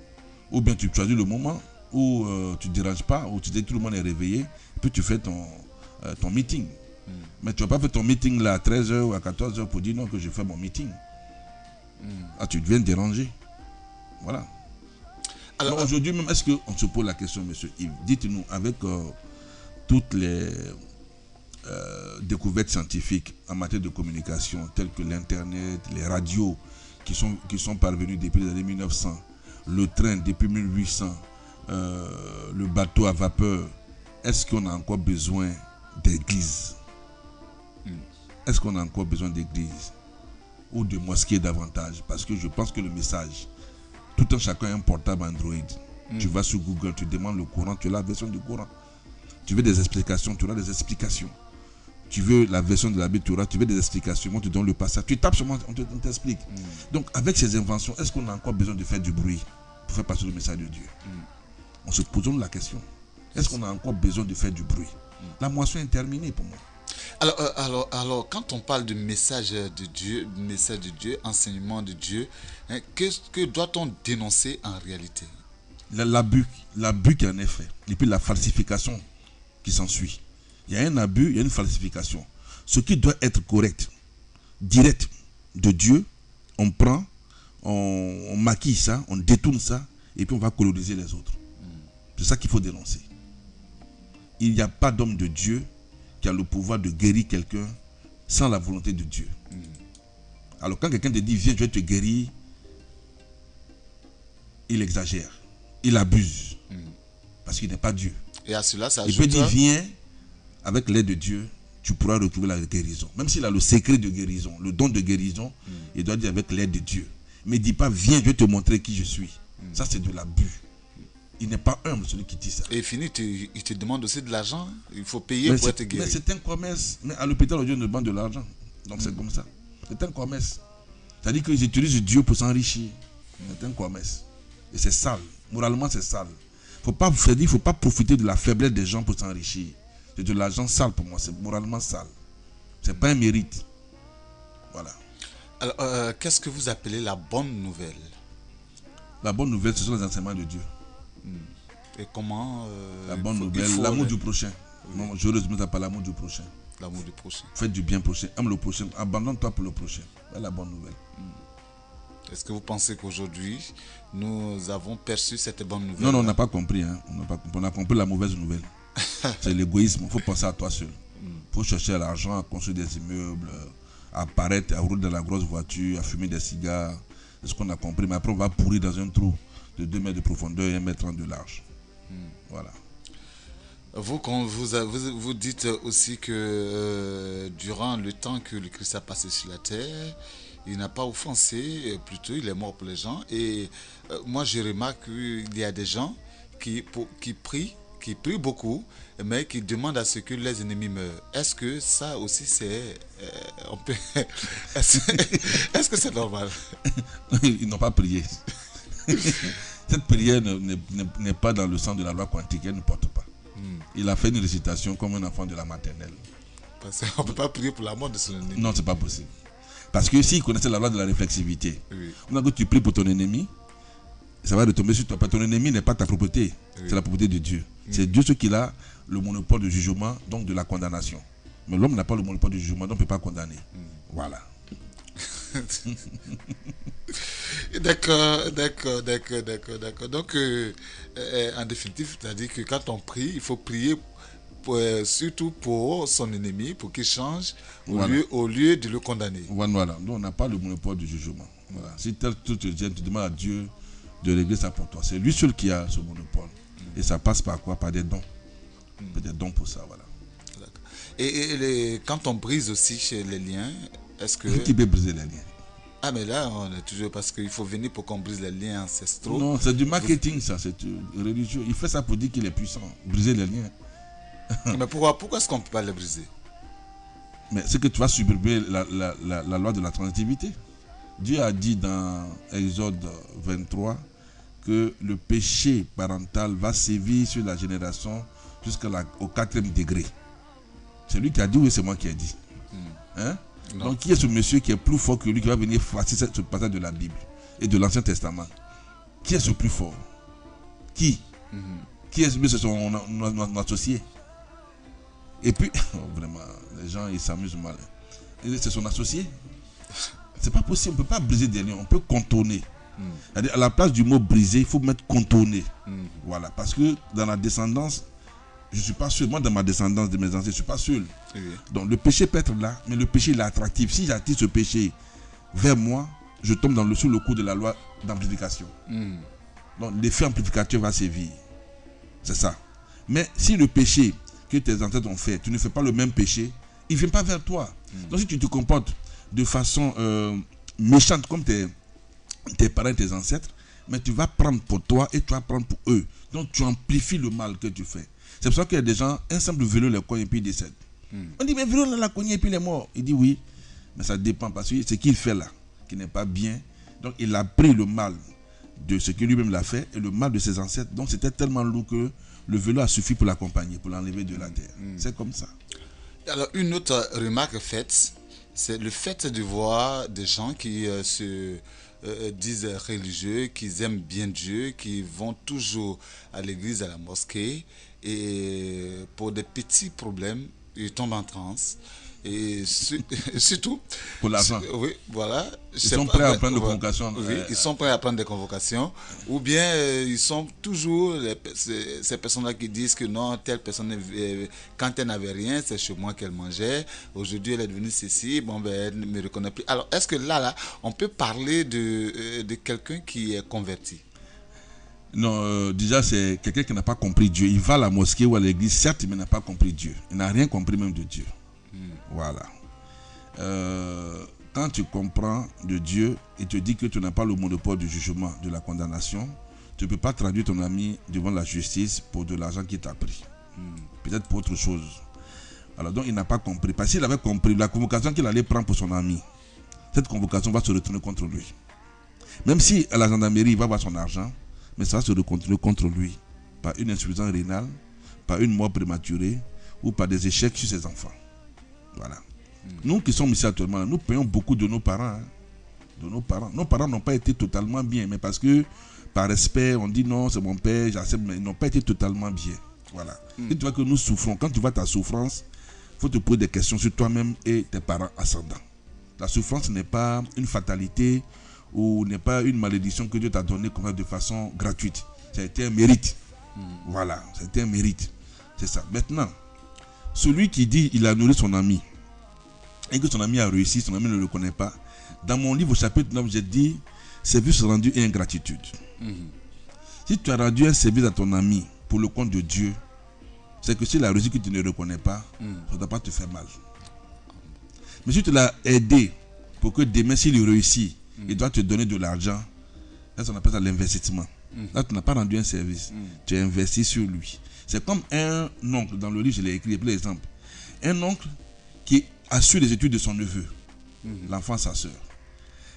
Ou bien tu choisis le moment où tu ne déranges pas, où tu dis que tout le monde est réveillé. Et puis tu fais ton meeting. Mais tu ne vas pas faire ton meeting là à 13h ou à 14h pour dire non que je fais mon meeting. Tu deviens dérangé. Voilà. Alors aujourd'hui même, est-ce qu'on se pose la question, monsieur Yves? Dites-nous, avec toutes les découvertes scientifiques en matière de communication, telles que l'Internet, les radios qui sont parvenues depuis les années 1900, le train depuis 1800, le bateau à vapeur, est-ce qu'on a encore besoin d'églises? Est-ce qu'on a encore besoin d'églises ou de mosquées davantage? Parce que je pense que le message, tout un chacun a un portable Android. Tu vas sur Google, tu demandes le Coran, tu as la version du Coran. Tu veux des explications, tu auras des explications. Tu veux la version de la Bible, tu veux des explications, on te donne le passage. Tu tapes seulement, on t'explique. Donc avec ces inventions, est-ce qu'on a encore besoin de faire du bruit pour faire passer le message de Dieu? On se pose la question. Est-ce qu'on a encore besoin de faire du bruit? La moisson est terminée pour moi. Alors, quand on parle de message de Dieu, enseignement de Dieu, que doit-on dénoncer en réalité? L'abus qui en est fait, et puis la falsification qui s'ensuit. Il y a un abus, il y a une falsification. Ce qui doit être correct, direct de Dieu, on prend, on maquille ça, on détourne ça, et puis on va coloniser les autres. C'est ça qu'il faut dénoncer. Il n'y a pas d'homme de Dieu qui a le pouvoir de guérir quelqu'un sans la volonté de Dieu. Alors quand quelqu'un te dit viens, je vais te guérir, il exagère, il abuse, parce qu'il n'est pas Dieu. Et à cela, ça il peut dire viens, avec l'aide de Dieu, tu pourras retrouver la guérison. Même s'il a le secret de guérison, le don de guérison, il doit dire avec l'aide de Dieu. Mais il ne dit pas viens, je vais te montrer qui je suis. Ça c'est de l'abus. Il n'est pas humble celui qui dit ça. Et fini, il te demande aussi de l'argent. Il faut payer pour être guéri. Mais c'est un commerce. Mais à l'hôpital, Dieu nous demande de l'argent. Donc c'est comme ça. C'est un commerce. C'est-à-dire qu'ils utilisent Dieu pour s'enrichir. C'est un commerce. Et c'est sale. Moralement, c'est sale. Il ne faut pas profiter de la faiblesse des gens pour s'enrichir. C'est de l'argent sale pour moi. C'est moralement sale. Ce n'est pas un mérite. Voilà. Alors, qu'est-ce que vous appelez la bonne nouvelle? La bonne nouvelle, ce sont les enseignements de Dieu. Et comment la bonne nouvelle, l'amour du prochain. Non, je résume ça par l'amour du prochain. L'amour du prochain. Faites du bien prochain, aime le prochain, abandonne-toi pour le prochain. C'est la bonne nouvelle. Est-ce que vous pensez qu'aujourd'hui, nous avons perçu cette bonne nouvelle? Non, on n'a pas compris. Hein. On a compris la mauvaise nouvelle. C'est l'égoïsme. Il faut penser à toi seul. Il faut chercher l'argent, à construire des immeubles, à apparaître, à rouler dans la grosse voiture, à fumer des cigares. C'est ce qu'on a compris. Mais après, on va pourrir dans un trou de 2 mètres de profondeur et 1,30 m de large. Voilà. Vous dites aussi que durant le temps que le Christ a passé sur la terre, il n'a pas offensé, plutôt il est mort pour les gens. Et moi je remarque qu'il y a des gens qui prient beaucoup, mais qui demandent à ce que les ennemis meurent. Est-ce que ça aussi c'est... Est-ce que c'est normal? Ils n'ont pas prié. Cette prière n'est pas dans le sens de la loi quantique, elle ne porte pas. Il a fait une récitation comme un enfant de la maternelle. Parce qu'on ne peut pas prier pour la mort de son ennemi. Non, ce n'est pas possible. Parce que s'il connaissait la loi de la réflexivité, quand tu pries pour ton ennemi, ça va retomber sur toi. Ton ennemi n'est pas ta propriété, c'est la propriété de Dieu. C'est Dieu ce qui a le monopole de jugement, donc de la condamnation. Mais l'homme n'a pas le monopole du jugement, donc on ne peut pas condamner. Voilà. D'accord. Donc, en définitive, c'est-à-dire que quand on prie, il faut prier surtout pour son ennemi, pour qu'il change, au lieu de le condamner. Voilà. Donc, on n'a pas le monopole du jugement. Voilà. Si tel tout te vient, tu demandes à Dieu de régler ça pour toi. C'est lui seul qui a ce monopole. Et ça passe par quoi? Par des dons. Des dons pour ça, voilà. Et quand on brise aussi chez les liens, est-ce que... Qui peut briser les liens? Ah, mais là, on est toujours... Parce qu'il faut venir pour qu'on brise les liens ancestraux. Non, c'est du marketing, ça. C'est religieux. Il fait ça pour dire qu'il est puissant. Briser les liens. Mais pourquoi est-ce qu'on ne peut pas les briser? Mais c'est que tu vas subir la loi de la transitivité. Dieu a dit dans Exode 23 que le péché parental va sévir sur la génération jusqu'au 4e degré. C'est lui qui a dit, oui, c'est moi qui ai dit. Hein? Donc, qui est ce monsieur qui est plus fort que lui, qui va venir effacer ce passage de la Bible et de l'Ancien Testament? Qui est ce plus fort? Qui? Qui est ce monsieur? C'est son associé. Et puis, vraiment, les gens, ils s'amusent mal. C'est son associé. C'est pas possible, on ne peut pas briser des liens, on peut contourner. C'est-à-dire, à la place du mot briser, il faut mettre contourner. Voilà, parce que dans la descendance, je ne suis pas seul. Moi, dans ma descendance de mes ancêtres, je ne suis pas seul. Oui. Donc, le péché peut être là, mais le péché, il est attractif. Si j'attire ce péché vers moi, je tombe sous le coup de la loi d'amplification. Donc, l'effet amplificateur va sévir. C'est ça. Mais si le péché que tes ancêtres ont fait, tu ne fais pas le même péché, il ne vient pas vers toi. Donc, si tu te comportes de façon méchante comme tes parents et tes ancêtres, mais tu vas prendre pour toi et tu vas prendre pour eux. Donc, tu amplifies le mal que tu fais. C'est pour ça qu'il y a des gens, un simple vélo les cogne et puis ils décèdent. On dit, mais vélo l'a cogné et puis il est mort. Il dit oui, mais ça dépend parce que ce qu'il fait là, qui n'est pas bien. Donc il a pris le mal de ce que lui-même l'a fait et le mal de ses ancêtres. Donc c'était tellement lourd que le vélo a suffi pour l'accompagner, pour l'enlever de la terre. C'est comme ça. Alors une autre remarque faite, c'est le fait de voir des gens qui se disent religieux, qui aiment bien Dieu, qui vont toujours à l'église, à la mosquée, et pour des petits problèmes, ils tombent en transe. Et surtout pour l'argent. Oui, voilà. Ils sont prêts à prendre des convocations. Oui, ils sont prêts à prendre des convocations. Ou bien ils sont toujours ces personnes-là qui disent que non, telle personne, quand elle n'avait rien, c'est chez moi qu'elle mangeait. Aujourd'hui, elle est devenue ceci. Bon, ben, elle ne me reconnaît plus. Alors, est-ce que là, on peut parler de quelqu'un qui est converti? Non, déjà, c'est quelqu'un qui n'a pas compris Dieu. Il va à la mosquée ou à l'église, certes, mais il n'a pas compris Dieu. Il n'a rien compris même de Dieu. Voilà. Quand tu comprends de Dieu et te dis que tu n'as pas le monopole du jugement, de la condamnation, tu ne peux pas traduire ton ami devant la justice pour de l'argent qu'il t'a pris. Peut-être pour autre chose. Alors donc il n'a pas compris. Parce qu'il avait compris la convocation qu'il allait prendre pour son ami, cette convocation va se retourner contre lui. Même si à la gendarmerie il va avoir son argent, mais ça va se retourner contre lui. Par une insuffisance rénale, par une mort prématurée ou par des échecs sur ses enfants. Voilà. Nous qui sommes ici actuellement, nous payons beaucoup de nos parents. De nos parents. Nos parents n'ont pas été totalement bien, mais parce que par respect, on dit non, c'est mon père, j'accepte, mais ils n'ont pas été totalement bien. Voilà. Et tu vois que nous souffrons. Quand tu vois ta souffrance, il faut te poser des questions sur toi-même et tes parents ascendants. La souffrance n'est pas une fatalité ou n'est pas une malédiction que Dieu t'a donnée comme ça de façon gratuite. Ça a été un mérite. Voilà, ça a été un mérite. C'est ça. Maintenant, celui qui dit il a nourri son ami et que son ami a réussi, son ami ne le reconnaît pas. Dans mon livre au chapitre 9, j'ai dit service rendu et ingratitude. Si tu as rendu un service à ton ami pour le compte de Dieu, c'est que s'il a réussi que tu ne reconnais pas, ça ne doit pas te faire mal. Mais si tu l'as aidé pour que demain s'il réussit, il doit te donner de l'argent, là on appelle ça l'investissement. Là tu n'as pas rendu un service, tu as investi sur lui. C'est comme un oncle, dans le livre je l'ai écrit, pour l'exemple. Un oncle qui assure les études de son neveu, l'enfant, sa soeur.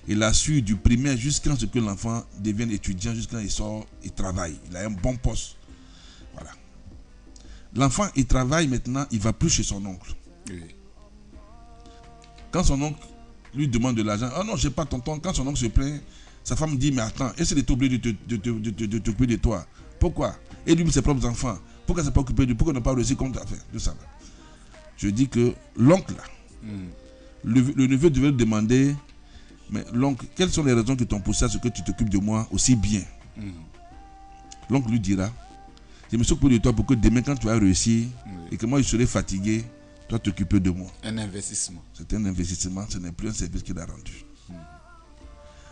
Il assure du primaire jusqu'à ce que l'enfant devienne étudiant, jusqu'à ce qu'il sort, il travaille. Il a un bon poste. Voilà. L'enfant, il travaille maintenant, il ne va plus chez son oncle. Oui. Quand son oncle lui demande de l'argent, ah non, je n'ai pas tonton. Quand son oncle se plaint, sa femme dit, mais attends, est-ce qu'il est obligé de t'occuper de toi? Pourquoi? Et lui, ses propres enfants. Pourquoi ne s'est pas occupé de lui? Pourquoi ne pas réussi comme tu as fait? De ça. je dis que l'oncle, le neveu devait demander, mais l'oncle, quelles sont les raisons qui t'ont poussé à ce que tu t'occupes de moi aussi bien? L'oncle lui dira, je me suis occupé de toi pour que demain, quand tu vas réussir et que moi je serai fatigué, toi t'occuper de moi. Un investissement. C'est un investissement, ce n'est plus un service qu'il a rendu.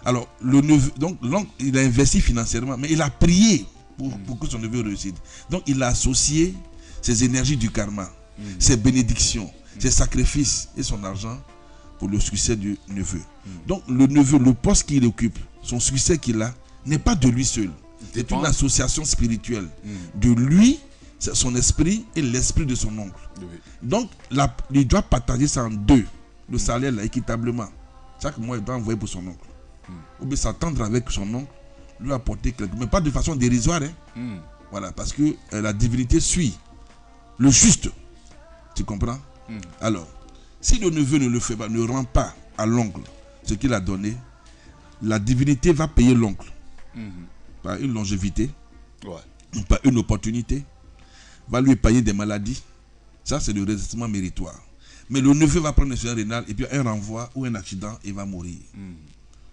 Alors, le neveu, donc l'oncle, il a investi financièrement, mais il a prié pour que son neveu réussisse. Donc, il a associé ses énergies du karma, ses bénédictions, ses sacrifices et son argent pour le succès du neveu. Donc, le neveu, le poste qu'il occupe, son succès qu'il a, n'est pas de lui seul. C'est une association spirituelle de lui, son esprit et l'esprit de son oncle. Donc, il doit partager ça en deux, le salaire là, équitablement. Chaque mois, il doit envoyer pour son oncle. Ou bien s'attendre avec son oncle, lui apporter quelque chose, mais pas de façon dérisoire. Voilà, parce que la divinité suit le juste. Tu comprends? Alors, si le neveu ne le fait pas, ne rend pas à l'oncle ce qu'il a donné, la divinité va payer l'oncle par une longévité, par une opportunité, va lui payer des maladies. Ça, c'est le résistement méritoire. Mais le neveu va prendre une insuffisance rénale et puis un renvoi ou un accident, il va mourir.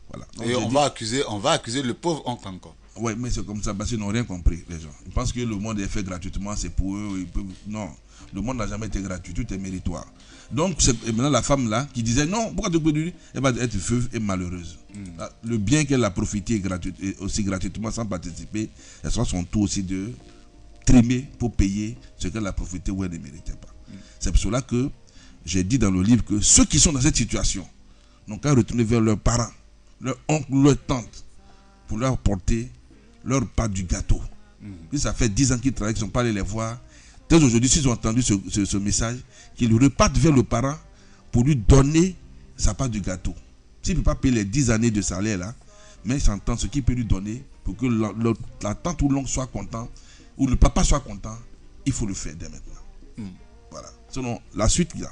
Voilà. Donc, et on va accuser le pauvre oncle encore. Oui, mais c'est comme ça, parce qu'ils n'ont rien compris, les gens. Ils pensent que le monde est fait gratuitement, c'est pour eux. Non, le monde n'a jamais été gratuit, tout est méritoire. Donc, c'est maintenant la femme là qui disait non, pourquoi tu peux lui? Elle va être veuve et malheureuse. Le bien qu'elle a profité aussi gratuitement sans participer, elle sera son tour aussi de trimer pour payer ce qu'elle a profité ou elle ne méritait pas. C'est pour cela que j'ai dit dans le livre que ceux qui sont dans cette situation n'ont qu'à retourner vers leurs parents, leur oncle, leur tante, pour leur porter leur part du gâteau. Puis ça fait 10 ans qu'ils travaillent, qu'ils ne sont pas allés les voir. Dès aujourd'hui, s'ils ont entendu ce message, qu'ils repartent vers le parent pour lui donner sa part du gâteau. S'il ne peut pas payer les 10 années de salaire là, mais il s'entend ce qu'il peut lui donner pour que la tante ou l'oncle soit content, ou le papa soit content, il faut le faire dès maintenant. Voilà. Sinon, la suite, là,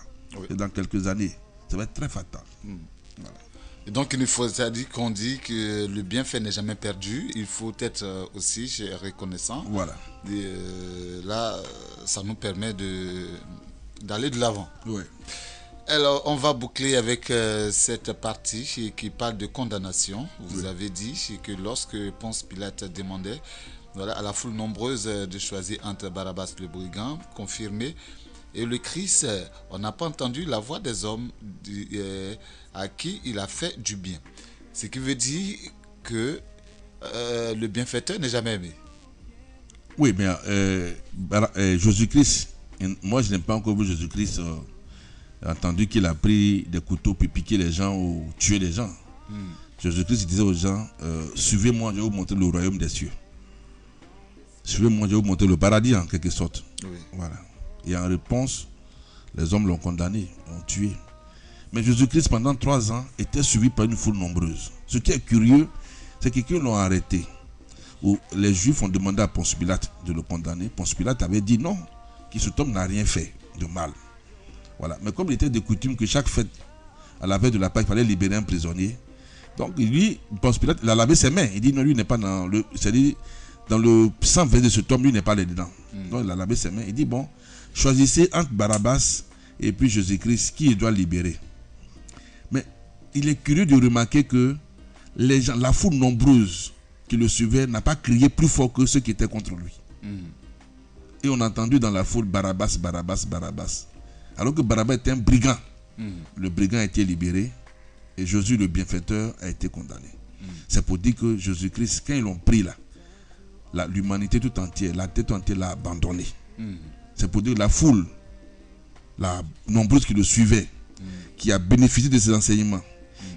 dans quelques années, ça va être très fatal. Voilà. Et donc, il faut dire qu'on dit que le bienfait n'est jamais perdu. Il faut être aussi reconnaissant. Voilà. Et, là, ça nous permet d'aller de l'avant. Oui. Alors, on va boucler avec cette partie qui parle de condamnation. Vous avez dit que lorsque Ponce Pilate demandait à la foule nombreuse de choisir entre Barabbas le brigand, confirmé, et le Christ, on n'a pas entendu la voix des hommes à qui il a fait du bien. Ce qui veut dire que le bienfaiteur n'est jamais aimé. Oui, mais Jésus-Christ, moi je n'ai pas encore vu Jésus-Christ entendu qu'il a pris des couteaux pour piquer les gens ou tuer les gens. Jésus-Christ disait aux gens, suivez-moi, je vais vous montrer le royaume des cieux. Suivez-moi, je vais vous montrer le paradis en quelque sorte. Voilà. Et en réponse, les hommes l'ont condamné, l'ont tué. Mais Jésus-Christ, pendant 3 ans, était suivi par une foule nombreuse. Ce qui est curieux, c'est que qu'ils l'ont arrêté. Où les Juifs ont demandé à Ponce Pilate de le condamner. Ponce Pilate avait dit non, que cet homme n'a rien fait de mal. Voilà. Mais comme il était de coutume que chaque fête, à la veille de la Pâque, il fallait libérer un prisonnier. Donc lui, Ponce Pilate, il a lavé ses mains. Il dit non, lui n'est pas dans le... C'est-à-dire, dans le sang de cet homme, lui n'est pas là-dedans. Donc il a lavé ses mains. Il dit bon, choisissez entre Barabbas et puis Jésus-Christ, qui il doit libérer. Mais il est curieux de remarquer que les gens, la foule nombreuse qui le suivait n'a pas crié plus fort que ceux qui étaient contre lui. Et on a entendu dans la foule Barabbas, Barabbas, Barabbas. Alors que Barabbas était un brigand. Le brigand a été libéré et Jésus, le bienfaiteur, a été condamné. C'est pour dire que Jésus-Christ, quand ils l'ont pris là, l'humanité tout entière, la tête entière l'a abandonné. C'est pour dire la foule, la nombreuse qui le suivait, qui a bénéficié de ses enseignements,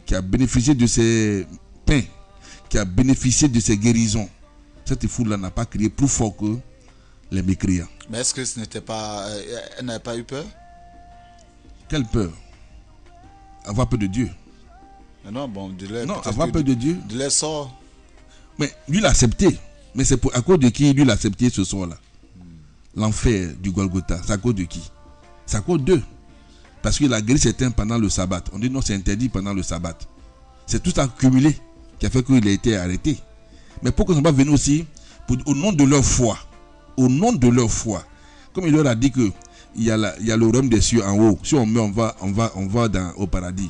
qui a bénéficié de ses pains, qui a bénéficié de ses guérisons. Cette foule-là n'a pas crié plus fort que les mécréants. Mais est-ce que ce n'était pas... Elle n'avait pas eu peur? Quelle peur? Avoir peur de Dieu. Mais non, bon, non, avoir peur de Dieu. De leur sort. Mais lui l'a accepté. Mais c'est à cause de qui lui l'a accepté ce soir-là? L'enfer du Golgotha, c'est à cause de qui? C'est à cause d'eux. Parce qu'il a guéri certains pendant le sabbat. On dit non, c'est interdit pendant le sabbat. C'est tout accumulé qui a fait qu'il a été arrêté. Mais pourquoi ils ne sont pas venus aussi au nom de leur foi? Au nom de leur foi. Comme il leur a dit que il y a le royaume des cieux en haut. Si on meurt, on va au paradis.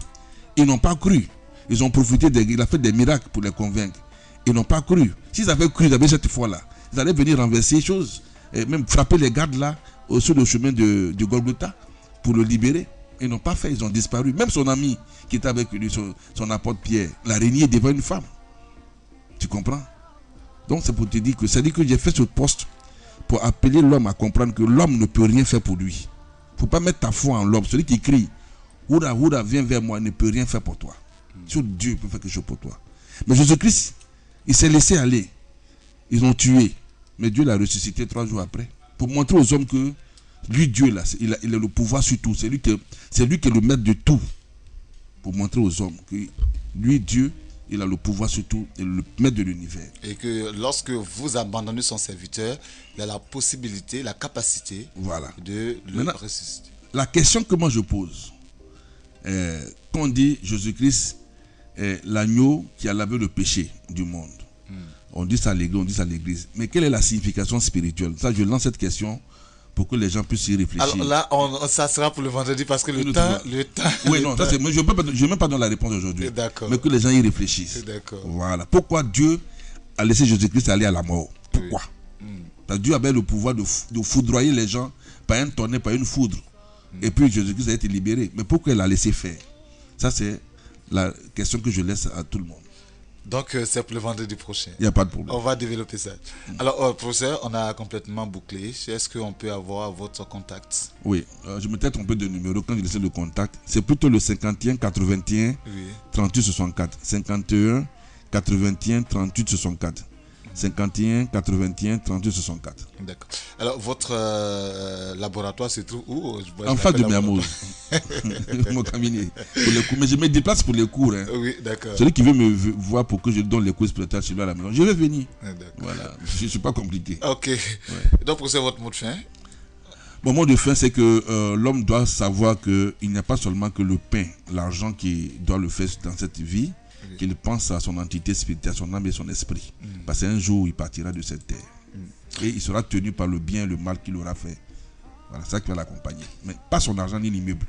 Ils n'ont pas cru. Ils ont profité, il a fait des miracles pour les convaincre. Ils n'ont pas cru. S'ils avaient cru, ils avaient cette foi-là. Ils allaient venir renverser les choses, et même frapper les gardes là, sur le chemin de Golgotha, pour le libérer. Ils n'ont pas fait, ils ont disparu. Même son ami qui était avec lui, son apôtre Pierre, l'a régné devant une femme. Tu comprends? Donc c'est pour te dire que j'ai fait ce poste pour appeler l'homme à comprendre que l'homme ne peut rien faire pour lui. Il ne faut pas mettre ta foi en l'homme. Celui qui crie, Oura, Oura, viens vers moi, ne peut rien faire pour toi. Seul Dieu peut faire quelque chose pour toi. Mais Jésus-Christ, il s'est laissé aller. Ils ont tué. Mais Dieu l'a ressuscité 3 jours après. Pour montrer aux hommes que lui, Dieu, là, il a le pouvoir sur tout. C'est lui qui est le maître de tout. Pour montrer aux hommes que lui, Dieu, il a le pouvoir sur tout et le maître de l'univers. Et que lorsque vous abandonnez son serviteur, il a la possibilité, la capacité de le ressusciter. La question que moi je pose, quand on dit Jésus-Christ est l'agneau qui a lavé le péché du monde. On dit ça à l'église, Mais quelle est la signification spirituelle? Ça, je lance cette question pour que les gens puissent y réfléchir. Alors là, ça sera pour le vendredi parce que le temps... Oui, non, ça c'est... Je ne vais même pas donner la réponse aujourd'hui. D'accord. Mais que les gens y réfléchissent. D'accord. Voilà. Pourquoi Dieu a laissé Jésus-Christ aller à la mort? Pourquoi? Parce que Dieu avait le pouvoir de foudroyer les gens par un tonnerre, par une foudre. Et puis Jésus-Christ a été libéré. Mais pourquoi il a laissé faire? Ça, c'est la question que je laisse à tout le monde. Donc, c'est pour le vendredi prochain. Il n'y a pas de problème. On va développer ça. Alors, professeur, on a complètement bouclé. Est-ce qu'on peut avoir votre contact? Oui, je me trompe de numéro quand je laisse le contact. C'est plutôt le 51 81 38 64. 51 81 38 64. 51 81 38 64. D'accord. Alors, votre laboratoire se trouve où? En face de Mermoz. Mon cabinet. Mais je me déplace pour les cours. Hein. Oui, d'accord. Celui qui veut me voir pour que je donne les cours spirituels chez lui à la maison, je vais venir. D'accord. Voilà. Je ne suis pas compliqué. Ok. Ouais. Donc, c'est votre mot de fin? Mon mot de fin, c'est que l'homme doit savoir qu'il n'y a pas seulement que le pain, l'argent qui doit le faire dans cette vie. Qu'il pense à son entité spirituelle, son âme et son esprit. Parce qu'un jour, il partira de cette terre. Et il sera tenu par le bien et le mal qu'il aura fait. Voilà, c'est ça qui va l'accompagner. Mais pas son argent ni l'immeuble.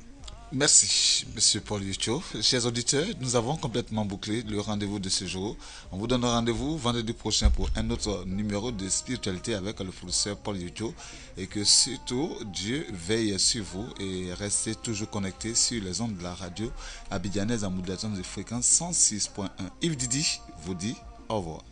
Merci, M. Paul Yocho. Chers auditeurs, nous avons complètement bouclé le rendez-vous de ce jour. On vous donne rendez-vous vendredi prochain pour un autre numéro de spiritualité avec le professeur Paul Yocho. Et que surtout, Dieu veille sur vous et restez toujours connectés sur les ondes de la radio abidjanaise en modulation de fréquence 106.1. Yves Didi vous dit au revoir.